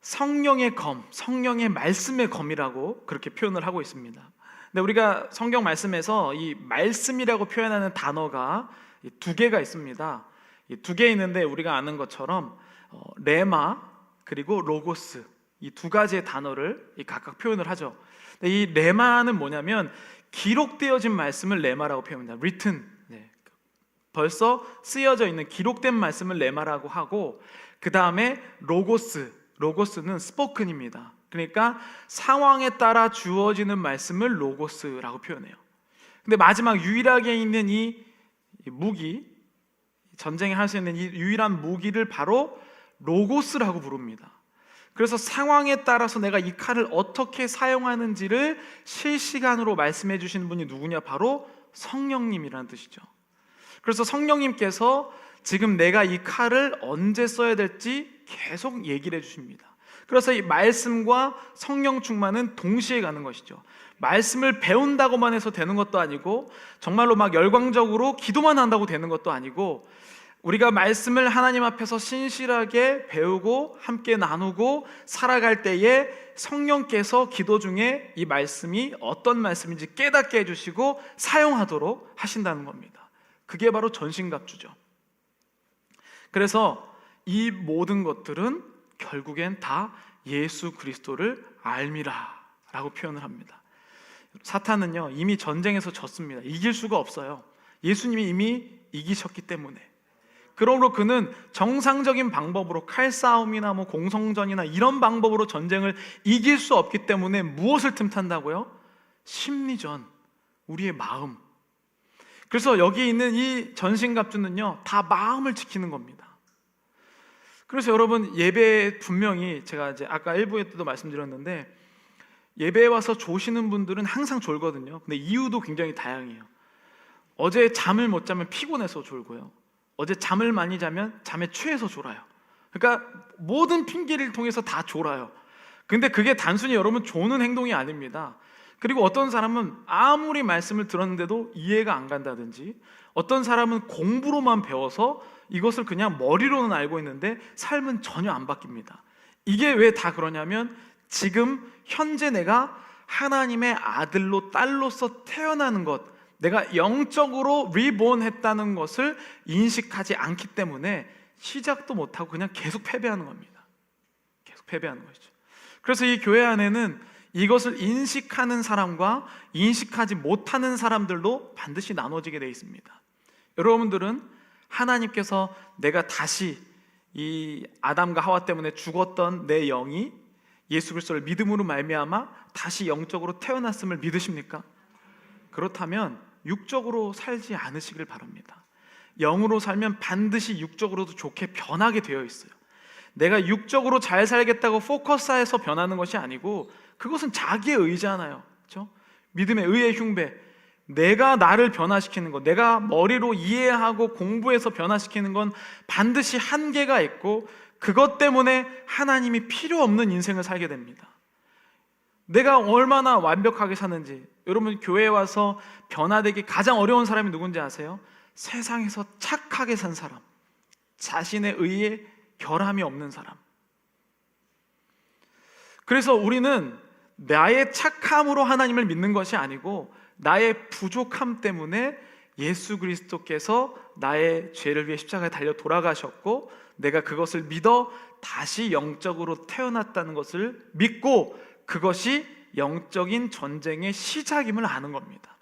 성령의 검, 성령의 말씀의 검이라고 그렇게 표현을 하고 있습니다. 근데 우리가 성경 말씀에서 이 말씀이라고 표현하는 단어가 2개가 있습니다. 2개 있는데, 우리가 아는 것처럼 레마 그리고 로고스, 이 2가지의 단어를 각각 표현을 하죠. 근데 이 레마는 뭐냐면 기록되어진 말씀을 레마라고 표현합니다. written, 벌써 쓰여져 있는 기록된 말씀을 레마라고 하고, 그 다음에 로고스는 스포큰입니다. 그러니까 상황에 따라 주어지는 말씀을 로고스라고 표현해요. 근데 마지막 유일하게 있는 이 무기, 전쟁에 할 수 있는 이 유일한 무기를 바로 로고스라고 부릅니다. 그래서 상황에 따라서 내가 이 칼을 어떻게 사용하는지를 실시간으로 말씀해 주시는 분이 누구냐? 바로 성령님이라는 뜻이죠. 그래서 성령님께서 지금 내가 이 칼을 언제 써야 될지 계속 얘기를 해주십니다. 그래서 이 말씀과 성령 충만은 동시에 가는 것이죠. 말씀을 배운다고만 해서 되는 것도 아니고, 정말로 막 열광적으로 기도만 한다고 되는 것도 아니고, 우리가 말씀을 하나님 앞에서 신실하게 배우고 함께 나누고 살아갈 때에 성령께서 기도 중에 이 말씀이 어떤 말씀인지 깨닫게 해주시고 사용하도록 하신다는 겁니다. 그게 바로 전신갑주죠. 그래서 이 모든 것들은 결국엔 다 예수 그리스도를 알미라 라고 표현을 합니다. 사탄은요, 이미 전쟁에서 졌습니다. 이길 수가 없어요. 예수님이 이미 이기셨기 때문에. 그러므로 그는 정상적인 방법으로 칼싸움이나 공성전이나 이런 방법으로 전쟁을 이길 수 없기 때문에 무엇을 틈탄다고요? 심리전, 우리의 마음. 그래서 여기 있는 이 전신갑주는요, 다 마음을 지키는 겁니다. 그래서 여러분, 예배에 분명히 제가 이제 아까 1부에 때도 말씀드렸는데, 예배에 와서 조시는 분들은 항상 졸거든요. 근데 이유도 굉장히 다양해요. 어제 잠을 못 자면 피곤해서 졸고요. 어제 잠을 많이 자면 잠에 취해서 졸아요. 그러니까 모든 핑계를 통해서 다 졸아요. 근데 그게 단순히 여러분 조는 행동이 아닙니다. 그리고 어떤 사람은 아무리 말씀을 들었는데도 이해가 안 간다든지, 어떤 사람은 공부로만 배워서 이것을 그냥 머리로는 알고 있는데 삶은 전혀 안 바뀝니다. 이게 왜 다 그러냐면, 지금 현재 내가 하나님의 아들로 딸로서 태어나는 것, 내가 영적으로 리본 했다는 것을 인식하지 않기 때문에 시작도 못하고 그냥 계속 패배하는 겁니다. 계속 패배하는 것이죠. 그래서 이 교회 안에는 이것을 인식하는 사람과 인식하지 못하는 사람들도 반드시 나눠지게 되어 있습니다. 여러분들은 하나님께서 내가 다시 이 아담과 하와 때문에 죽었던 내 영이 예수 그리스도를 믿음으로 말미암아 다시 영적으로 태어났음을 믿으십니까? 그렇다면 육적으로 살지 않으시길 바랍니다. 영으로 살면 반드시 육적으로도 좋게 변하게 되어 있어요. 내가 육적으로 잘 살겠다고 포커스해서 변하는 것이 아니고, 그것은 자기의 의잖아요. 그렇죠? 믿음의 의의 흉배, 내가 나를 변화시키는 것, 내가 머리로 이해하고 공부해서 변화시키는 건 반드시 한계가 있고, 그것 때문에 하나님이 필요 없는 인생을 살게 됩니다. 내가 얼마나 완벽하게 사는지, 여러분 교회에 와서 변화되기 가장 어려운 사람이 누군지 아세요? 세상에서 착하게 산 사람, 자신의 의에 결함이 없는 사람. 그래서 우리는 나의 착함으로 하나님을 믿는 것이 아니고, 나의 부족함 때문에 예수 그리스도께서 나의 죄를 위해 십자가에 달려 돌아가셨고, 내가 그것을 믿어 다시 영적으로 태어났다는 것을 믿고, 그것이 영적인 전쟁의 시작임을 아는 겁니다.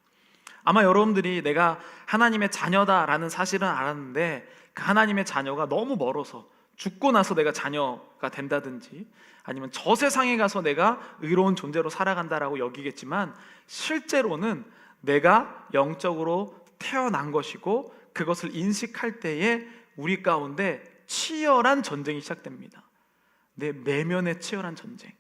아마 여러분들이 내가 하나님의 자녀다라는 사실은 알았는데 그 하나님의 자녀가 너무 멀어서 죽고 나서 내가 자녀가 된다든지 아니면 저 세상에 가서 내가 의로운 존재로 살아간다라고 여기겠지만 실제로는 내가 영적으로 태어난 것이고 그것을 인식할 때에 우리 가운데 치열한 전쟁이 시작됩니다. 내 내면의 치열한 전쟁.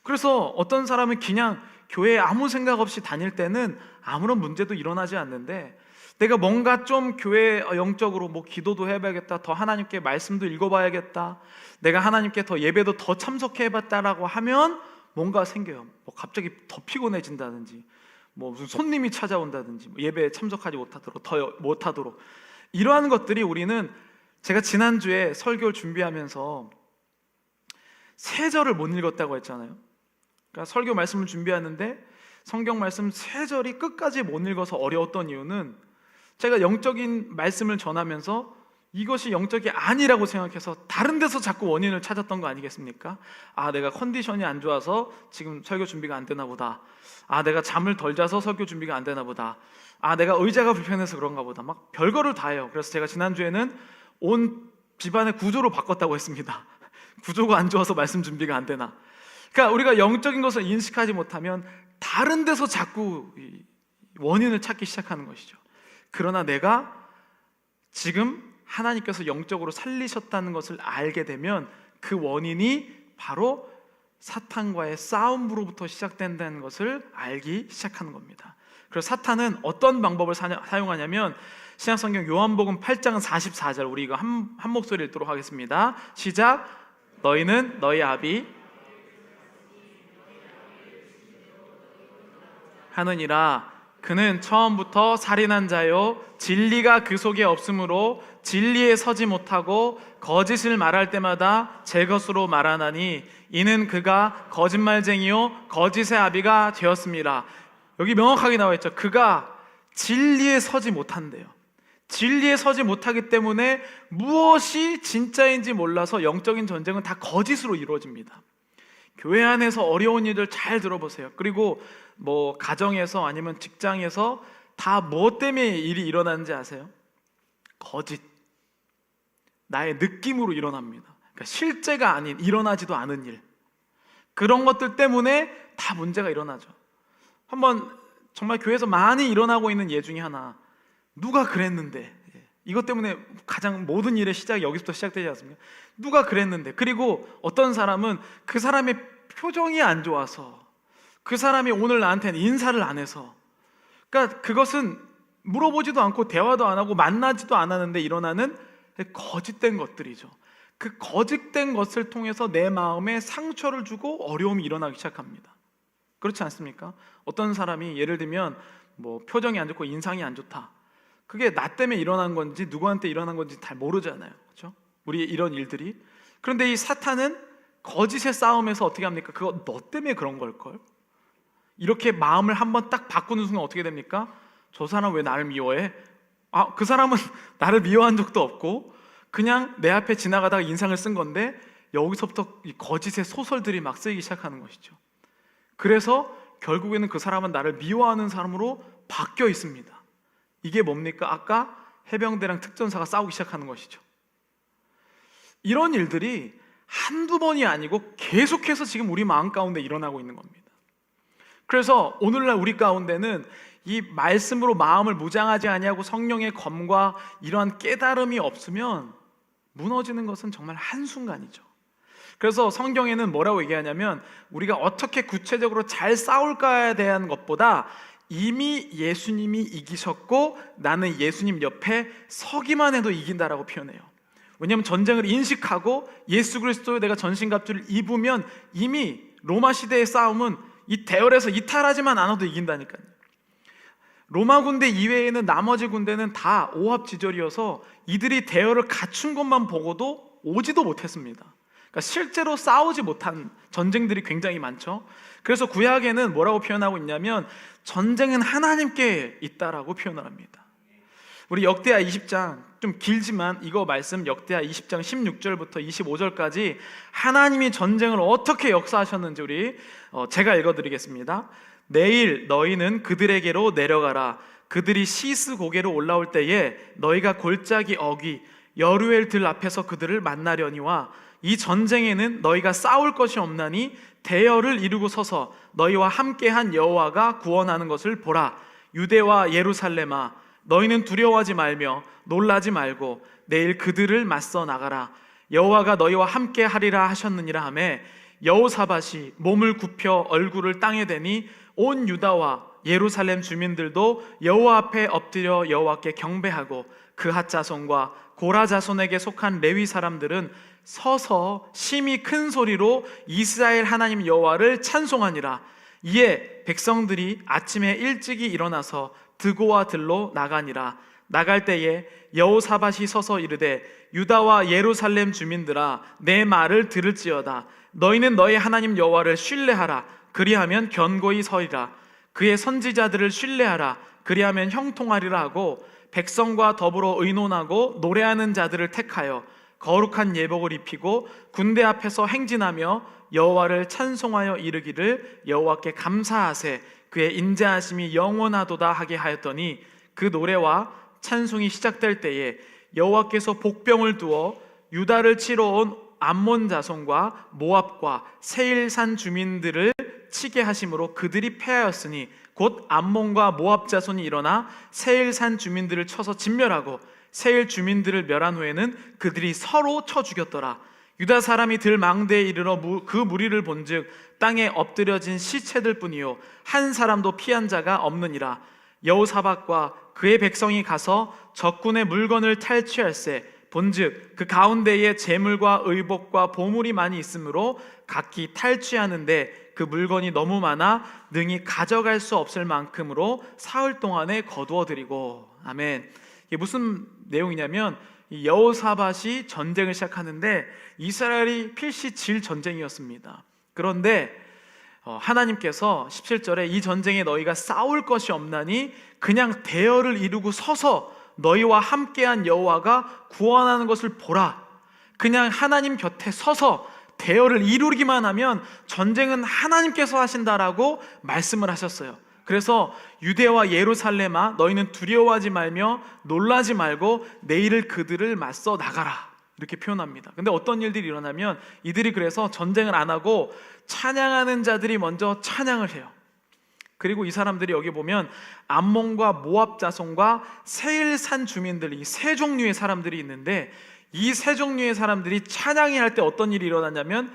그래서 어떤 사람은 그냥 교회에 아무 생각 없이 다닐 때는 아무런 문제도 일어나지 않는데 내가 뭔가 좀 교회 영적으로 뭐 기도도 해봐야겠다, 더 하나님께 말씀도 읽어봐야겠다, 내가 하나님께 더 예배도 더 참석해봤다라고 하면 뭔가 생겨요. 뭐 갑자기 더 피곤해진다든지, 뭐 무슨 손님이 찾아온다든지, 뭐 예배에 참석하지 못하도록 더 못하도록 이러한 것들이 우리는 제가 지난주에 설교를 준비하면서 세 절을 못 읽었다고 했잖아요. 그러니까 설교 말씀을 준비하는데 성경 말씀 세 절이 끝까지 못 읽어서 어려웠던 이유는 제가 영적인 말씀을 전하면서 이것이 영적이 아니라고 생각해서 다른 데서 자꾸 원인을 찾았던 거 아니겠습니까? 아, 내가 컨디션이 안 좋아서 지금 설교 준비가 안 되나 보다. 아, 내가 잠을 덜 자서 설교 준비가 안 되나 보다. 아, 내가 의자가 불편해서 그런가 보다. 막 별거를 다 해요. 그래서 제가 지난주에는 온 집안의 구조로 바꿨다고 했습니다. 구조가 안 좋아서 말씀 준비가 안 되나. 그러니까 우리가 영적인 것을 인식하지 못하면 다른 데서 자꾸 원인을 찾기 시작하는 것이죠. 그러나 내가 지금 하나님께서 영적으로 살리셨다는 것을 알게 되면 그 원인이 바로 사탄과의 싸움으로부터 시작된다는 것을 알기 시작하는 겁니다. 그래서 사탄은 어떤 방법을 사용하냐면 신약성경 요한복음 8장 44절 우리 이거 한 목소리 읽도록 하겠습니다. 시작. 너희는 너희 아비 하느니라. 그는 처음부터 살인한 자요 진리가 그 속에 없으므로 진리에 서지 못하고 거짓을 말할 때마다 제 것으로 말하나니 이는 그가 거짓말쟁이요 거짓의 아비가 되었습니다. 여기 명확하게 나와 있죠. 그가 진리에 서지 못한대요. 진리에 서지 못하기 때문에 무엇이 진짜인지 몰라서 영적인 전쟁은 다 거짓으로 이루어집니다. 교회 안에서 어려운 일들 잘 들어보세요. 그리고 뭐 가정에서 아니면 직장에서 다 뭐 때문에 일이 일어나는지 아세요? 거짓. 나의 느낌으로 일어납니다. 그러니까 실제가 아닌, 일어나지도 않은 일. 그런 것들 때문에 다 문제가 일어나죠. 한번 정말 교회에서 많이 일어나고 있는 예 중에 하나, 누가 그랬는데, 이것 때문에 가장 모든 일의 시작이 여기서부터 시작되지 않습니까? 누가 그랬는데. 그리고 어떤 사람은 그 사람의 표정이 안 좋아서, 그 사람이 오늘 나한테는 인사를 안 해서, 그러니까 그것은 물어보지도 않고 대화도 안 하고 만나지도 않았는데 일어나는 거짓된 것들이죠. 그 거짓된 것을 통해서 내 마음에 상처를 주고 어려움이 일어나기 시작합니다. 그렇지 않습니까? 어떤 사람이 예를 들면 뭐 표정이 안 좋고 인상이 안 좋다. 그게 나 때문에 일어난 건지 누구한테 일어난 건지 잘 모르잖아요. 그렇죠? 우리 이런 일들이. 그런데 이 사탄은 거짓의 싸움에서 어떻게 합니까? 그거 너 때문에 그런 걸걸? 이렇게 마음을 한번 딱 바꾸는 순간 어떻게 됩니까? 저 사람 왜 나를 미워해? 아, 그 사람은 나를 미워한 적도 없고 그냥 내 앞에 지나가다가 인상을 쓴 건데 여기서부터 이 거짓의 소설들이 막 쓰이기 시작하는 것이죠. 그래서 결국에는 그 사람은 나를 미워하는 사람으로 바뀌어 있습니다. 이게 뭡니까? 아까 해병대랑 특전사가 싸우기 시작하는 것이죠. 이런 일들이 한두 번이 아니고 계속해서 지금 우리 마음 가운데 일어나고 있는 겁니다. 그래서 오늘날 우리 가운데는 이 말씀으로 마음을 무장하지 아니하고 성령의 검과 이러한 깨달음이 없으면 무너지는 것은 정말 한순간이죠. 그래서 성경에는 뭐라고 얘기하냐면 우리가 어떻게 구체적으로 잘 싸울까에 대한 것보다 이미 예수님이 이기셨고 나는 예수님 옆에 서기만 해도 이긴다라고 표현해요. 왜냐하면 전쟁을 인식하고 예수 그리스도의 내가 전신갑주를 입으면 이미 로마 시대의 싸움은 이 대열에서 이탈하지만 않아도 이긴다니까요. 로마 군대 이외에는 나머지 군대는 다 오합지졸이어서 이들이 대열을 갖춘 것만 보고도 오지도 못했습니다. 그러니까 실제로 싸우지 못한 전쟁들이 굉장히 많죠. 그래서 구약에는 뭐라고 표현하고 있냐면 전쟁은 하나님께 있다라고 표현을 합니다. 우리 역대하 20장 좀 길지만 이거 말씀 역대하 20장 16절부터 25절까지 하나님이 전쟁을 어떻게 역사하셨는지 우리 제가 읽어드리겠습니다. 내일 너희는 그들에게로 내려가라. 그들이 시스 고개로 올라올 때에 너희가 골짜기 어귀 여루엘 들 앞에서 그들을 만나려니와 이 전쟁에는 너희가 싸울 것이 없나니 대열을 이루고 서서 너희와 함께한 여호와가 구원하는 것을 보라. 유대와 예루살렘아, 너희는 두려워하지 말며 놀라지 말고 내일 그들을 맞서 나가라. 여호와가 너희와 함께 하리라 하셨느니라 하매 여호사밧이 몸을 굽혀 얼굴을 땅에 대니 온 유다와 예루살렘 주민들도 여호와 앞에 엎드려 여호와께 경배하고 그핫 자손과 고라 자손에게 속한 레위 사람들은 서서 심히 큰 소리로 이스라엘 하나님 여호와를 찬송하니라. 이에 백성들이 아침에 일찍이 일어나서 드고와 들로 나가니라. 나갈 때에 여호사밧이 서서 이르되 유다와 예루살렘 주민들아, 내 말을 들을지어다. 너희는 너희 하나님 여호와를 신뢰하라. 그리하면 견고히 서리라. 그의 선지자들을 신뢰하라. 그리하면 형통하리라 하고 백성과 더불어 의논하고 노래하는 자들을 택하여 거룩한 예복을 입히고 군대 앞에서 행진하며 여호와를 찬송하여 이르기를 여호와께 감사하세. 그의 인자하심이 영원하도다 하게 하였더니 그 노래와 찬송이 시작될 때에 여호와께서 복병을 두어 유다를 치러 온 암몬 자손과 모압과 세일산 주민들을 치게 하심으로 그들이 패하였으니 곧 암몬과 모압 자손이 일어나 세일산 주민들을 쳐서 진멸하고 세일 주민들을 멸한 후에는 그들이 서로 쳐 죽였더라. 유다 사람이 들 망대에 이르러 그 무리를 본즉 땅에 엎드려진 시체들 뿐이요 한 사람도 피한 자가 없느니라. 여호사밧과 그의 백성이 가서 적군의 물건을 탈취할세 본즉 그 가운데에 재물과 의복과 보물이 많이 있으므로 각기 탈취하는데 그 물건이 너무 많아 능히 가져갈 수 없을 만큼으로 사흘 동안에 거두어들이고. 아멘. 이게 무슨 내용이냐면 이 여호사밧이 전쟁을 시작하는데 이스라엘이 필시 질 전쟁이었습니다. 그런데 하나님께서 17절에 이 전쟁에 너희가 싸울 것이 없나니 그냥 대열을 이루고 서서 너희와 함께한 여호와가 구원하는 것을 보라. 그냥 하나님 곁에 서서 대열을 이루기만 하면 전쟁은 하나님께서 하신다라고 말씀을 하셨어요. 그래서 유대와 예루살렘아, 너희는 두려워하지 말며 놀라지 말고 내일을 그들을 맞서 나가라, 이렇게 표현합니다. 근데 어떤 일들이 일어나면 이들이 그래서 전쟁을 안 하고 찬양하는 자들이 먼저 찬양을 해요. 그리고 이 사람들이 여기 보면 암몬과 모압 자손과 세일산 주민들, 이 세 종류의 사람들이 있는데 이 세 종류의 사람들이 찬양이 할 때 어떤 일이 일어나냐면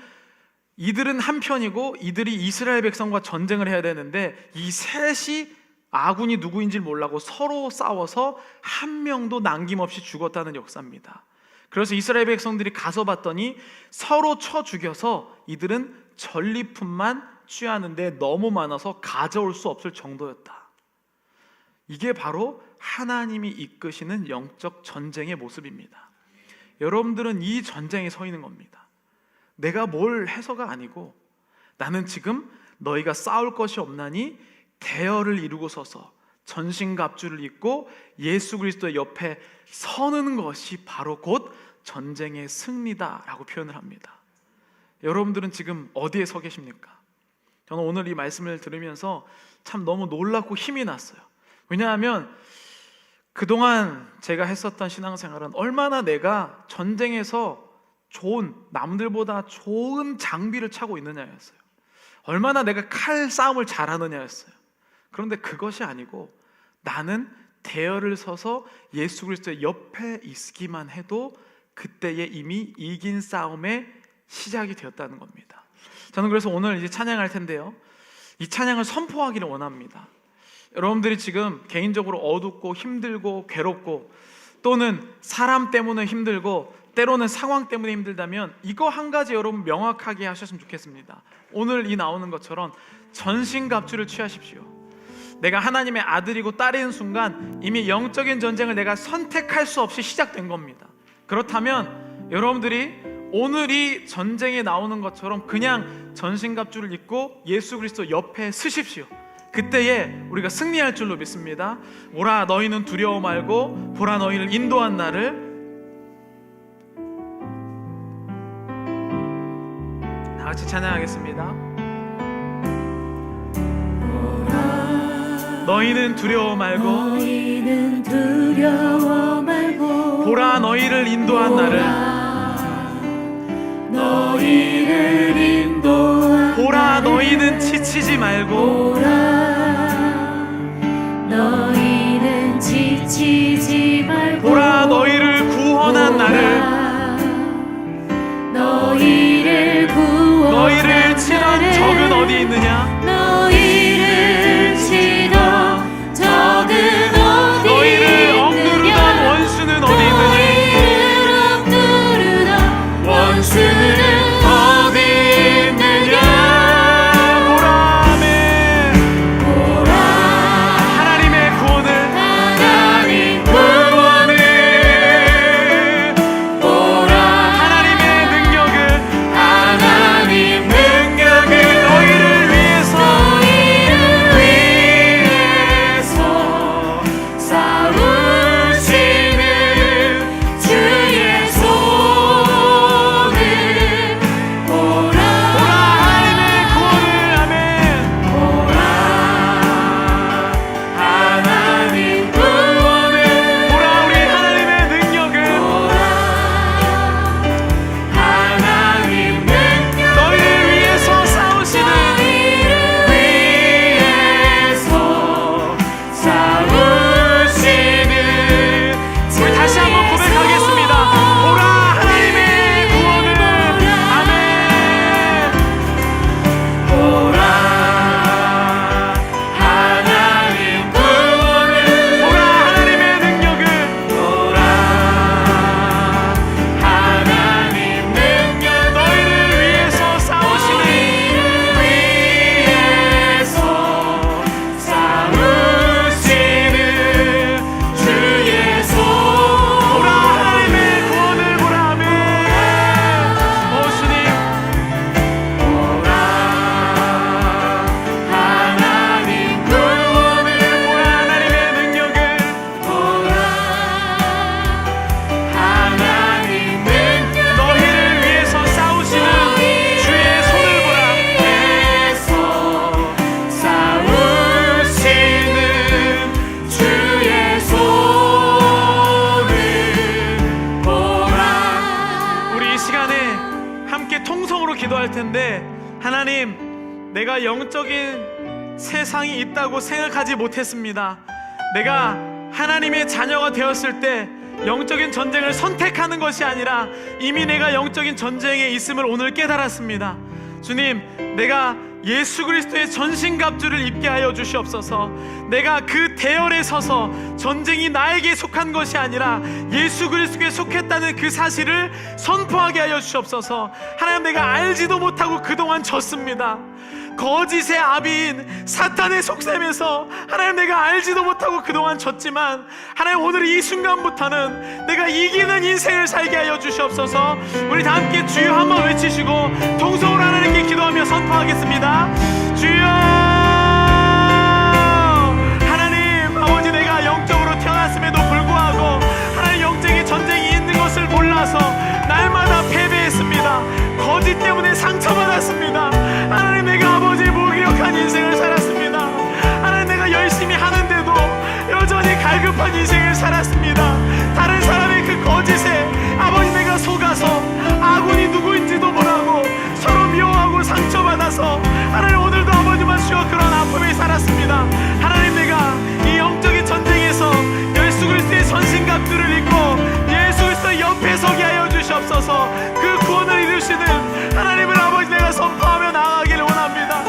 이들은 한편이고 이들이 이스라엘 백성과 전쟁을 해야 되는데 이 셋이 아군이 누구인지 몰라고 서로 싸워서 한 명도 남김없이 죽었다는 역사입니다. 그래서 이스라엘 백성들이 가서 봤더니 서로 쳐 죽여서 이들은 전리품만 취하는데 너무 많아서 가져올 수 없을 정도였다. 이게 바로 하나님이 이끄시는 영적 전쟁의 모습입니다. 여러분들은 이 전쟁에 서 있는 겁니다. 내가 뭘 해서가 아니고 나는 지금 너희가 싸울 것이 없나니 대열을 이루고 서서 전신갑주를 입고 예수 그리스도의 옆에 서는 것이 바로 곧 전쟁의 승리다라고 표현을 합니다. 여러분들은 지금 어디에 서 계십니까? 저는 오늘 이 말씀을 들으면서 참 너무 놀랍고 힘이 났어요. 왜냐하면 그동안 제가 했었던 신앙생활은 얼마나 내가 전쟁에서 좋은, 남들보다 좋은 장비를 차고 있느냐였어요. 얼마나 내가 칼 싸움을 잘하느냐였어요. 그런데 그것이 아니고 나는 대열을 서서 예수 그리스도의 옆에 있기만 해도 그때에 이미 이긴 싸움의 시작이 되었다는 겁니다. 저는 그래서 오늘 이제 찬양할 텐데요, 이 찬양을 선포하기를 원합니다. 여러분들이 지금 개인적으로 어둡고 힘들고 괴롭고 또는 사람 때문에 힘들고 때로는 상황 때문에 힘들다면 이거 한 가지 여러분 명확하게 하셨으면 좋겠습니다. 오늘 이 나오는 것처럼 전신갑주를 취하십시오. 내가 하나님의 아들이고 딸인 순간 이미 영적인 전쟁을 내가 선택할 수 없이 시작된 겁니다. 그렇다면 여러분들이 오늘 이 전쟁에 나오는 것처럼 그냥 전신갑주를 입고 예수 그리스도 옆에 서십시오. 그때에 우리가 승리할 줄로 믿습니다. 오라 너희는 두려워 말고 보라 너희를 인도한 나를. 다 같이 찬양하겠습니다. 오라 너희는 두려워 말고 너희는 두려워 말고 보라 너희를 인도한 나를 너희를 인도한 보라 너희는 지치지 말고 보라 너희는 지치지 말고 보라 너희를 구원한 나를 너희를 구원한 너희를 치던 나를 적은 어디 있느냐 너희를 치던 적은 어디 너희를 억누르던 있느냐 원수는 어디 있느냐 너희를 억누르던 원수는 어디 있느냐 보라 아멘 보라 하나님의 구원을 하나님 구원을 보라 하나님의 능력을 하나님 능력을 너희를 위해서 싸우시는 주의 손을 보라 하나님의 구원을 아멘 보라 하나님 구원을 보라 우리 하나님의 능력을 하나님 능력 너희를 위해서 싸우시는 우리 다시 한번 고백하겠습니다. 보라 하나님의 구원을 아멘 보라 하나님 구원을 보라 하나님의 능력을 보라 하나님 능력 너희를 위해서 싸우시는 싸우시는 주의 손 보라 하나님의 구원을 보라 아멘 오 주님 보라 하나님 구원을 보라 하나님의 능력을 보라 하나님 능력 너희를 위해서 싸우시는 주의 손을 보라 싸우시는 주의 손을 보라 우리 이 시간에 함께 통성으로 기도할 텐데 하나님 내가 영적인 세상이 있다고 생각하지 못했습니다. 내가 하나님의 자녀가 되었을 때 영적인 전쟁을 선택하는 것이 아니라 이미 내가 영적인 전쟁에 있음을 오늘 깨달았습니다. 주님, 내가 예수 그리스도의 전신갑주를 입게 하여 주시옵소서. 내가 그 대열에 서서 전쟁이 나에게 속한 것이 아니라 예수 그리스도에 속했다는 그 사실을 선포하게 하여 주시옵소서. 하나님, 내가 알지도 못하고 그동안 졌습니다. 거짓의 아비인 사탄의 속셈에서 하나님 내가 알지도 못하고 그동안 졌지만 하나님 오늘 이 순간부터는 내가 이기는 인생을 살게 하여 주시옵소서. 우리 다 함께 주여 한번 외치시고 통성으로 하나님께 기도하며 선포하겠습니다. 주여 하나님 아버지, 내가 영적으로 태어났음에도 불구하고 하나님 영적인 전쟁이 있는 것을 몰라서 날마다 패배했습니다. 거짓 때문에 상처받았습니다. 하나님, 내가 아버지 무기력한 인생을 살았습니다. 하나님, 내가 열심히 하는데도 여전히 갈급한 인생을 살았습니다. 다른 사람의 그 거짓에 아버지 내가 속아서 아군이 누구인지도 모르고 서로 미워하고 상처받아서 하나님 오늘도 아버지만 주여 그런 아픔에 살았습니다. 하나님, 내가 이 영적인 전쟁에서 예수 그리스도의 전신갑주를 입고 예수 그리스도 옆에 서게 하여 주시옵소서. 그 구원을 이루시는 하나님을 아버지 내가 선포하며 나아가기를 원합니다.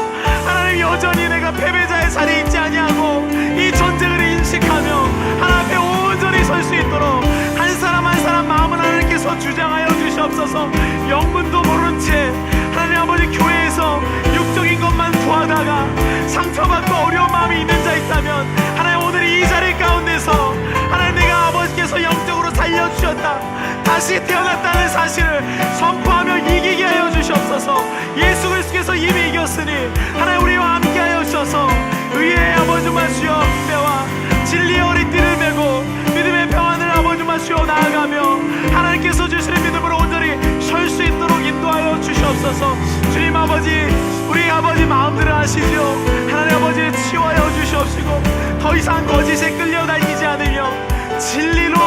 하나님, 여전히 내가 패배자의 자리에 있지 아니하고 이 전쟁을 인식하며 하나님 앞에 온전히 설 수 있도록 한 사람 한 사람 마음을 하나님께서 주장하여 주시옵소서. 영문도 모른 채 하나님 아버지 교회에서 육적인 것만 구하다가 상처받고 어려운 마음이 있는 자 있다면 하나님 오늘 이 자리 가운데서 하나님 내가 아버지께서 영적으로 살려주셨다, 다시 태어났다는 사실을 선포하며 이기게 하여 주시옵소서. 예수 그리스도께서 이미 이겼으니 하나님 우리와 함께 하여 주셔서 의의 아버지만 주여 은혜와 진리의 허리띠를 메고 믿음의 평안을 아버지만 주여 나아가며 하나님께서 주시는 믿음으로 온전히 설 수 있도록 인도하여 주시옵소서. 주님 아버지, 우리 아버지 마음대로 하시죠. 하나님 아버지 치유하여 주시옵시고 이상 거짓에 끌려다니지 않으며 진리로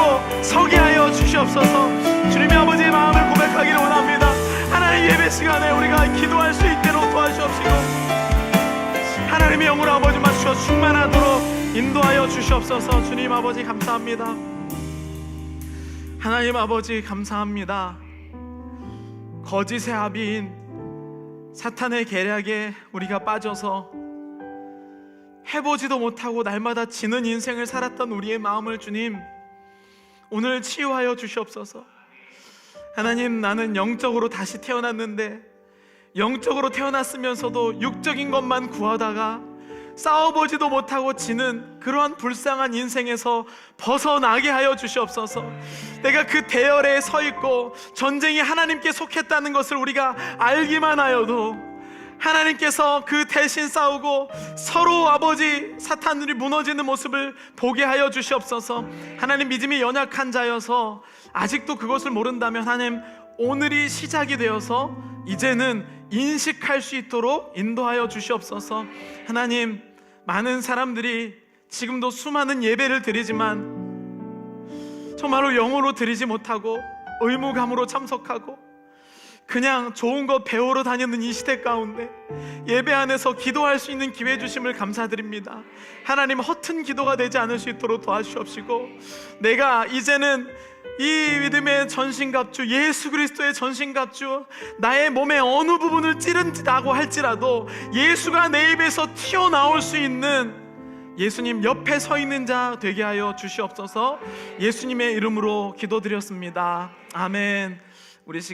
서게 하여 주시옵소서. 주님의 아버지의 마음을 고백하기를 원합니다. 하나님, 예배 시간에 우리가 기도할 수 있도록 도와주옵시고 하나님의 영으로 아버지 맞추어 충만하도록 인도하여 주시옵소서. 주님 아버지 감사합니다. 하나님 아버지 감사합니다. 거짓의 아비인 사탄의 계략에 우리가 빠져서 해보지도 못하고 날마다 지는 인생을 살았던 우리의 마음을 주님 오늘 치유하여 주시옵소서. 하나님, 나는 영적으로 다시 태어났는데 영적으로 태어났으면서도 육적인 것만 구하다가 싸워보지도 못하고 지는 그러한 불쌍한 인생에서 벗어나게 하여 주시옵소서. 내가 그 대열에 서 있고 전쟁이 하나님께 속했다는 것을 우리가 알기만 하여도 하나님께서 그 대신 싸우고 서로 아버지 사탄들이 무너지는 모습을 보게 하여 주시옵소서. 하나님, 믿음이 연약한 자여서 아직도 그것을 모른다면 하나님, 오늘이 시작이 되어서 이제는 인식할 수 있도록 인도하여 주시옵소서. 하나님, 많은 사람들이 지금도 수많은 예배를 드리지만 정말로 영으로 드리지 못하고 의무감으로 참석하고 그냥 좋은 것 배우러 다니는 이 시대 가운데 예배 안에서 기도할 수 있는 기회 주심을 감사드립니다. 하나님, 허튼 기도가 되지 않을 수 있도록 도와주시옵시고 내가 이제는 이 믿음의 전신갑주 예수 그리스도의 전신갑주 나의 몸의 어느 부분을 찌른다고 할지라도 예수가 내 입에서 튀어나올 수 있는 예수님 옆에 서 있는 자 되게 하여 주시옵소서. 예수님의 이름으로 기도드렸습니다. 아멘. 우리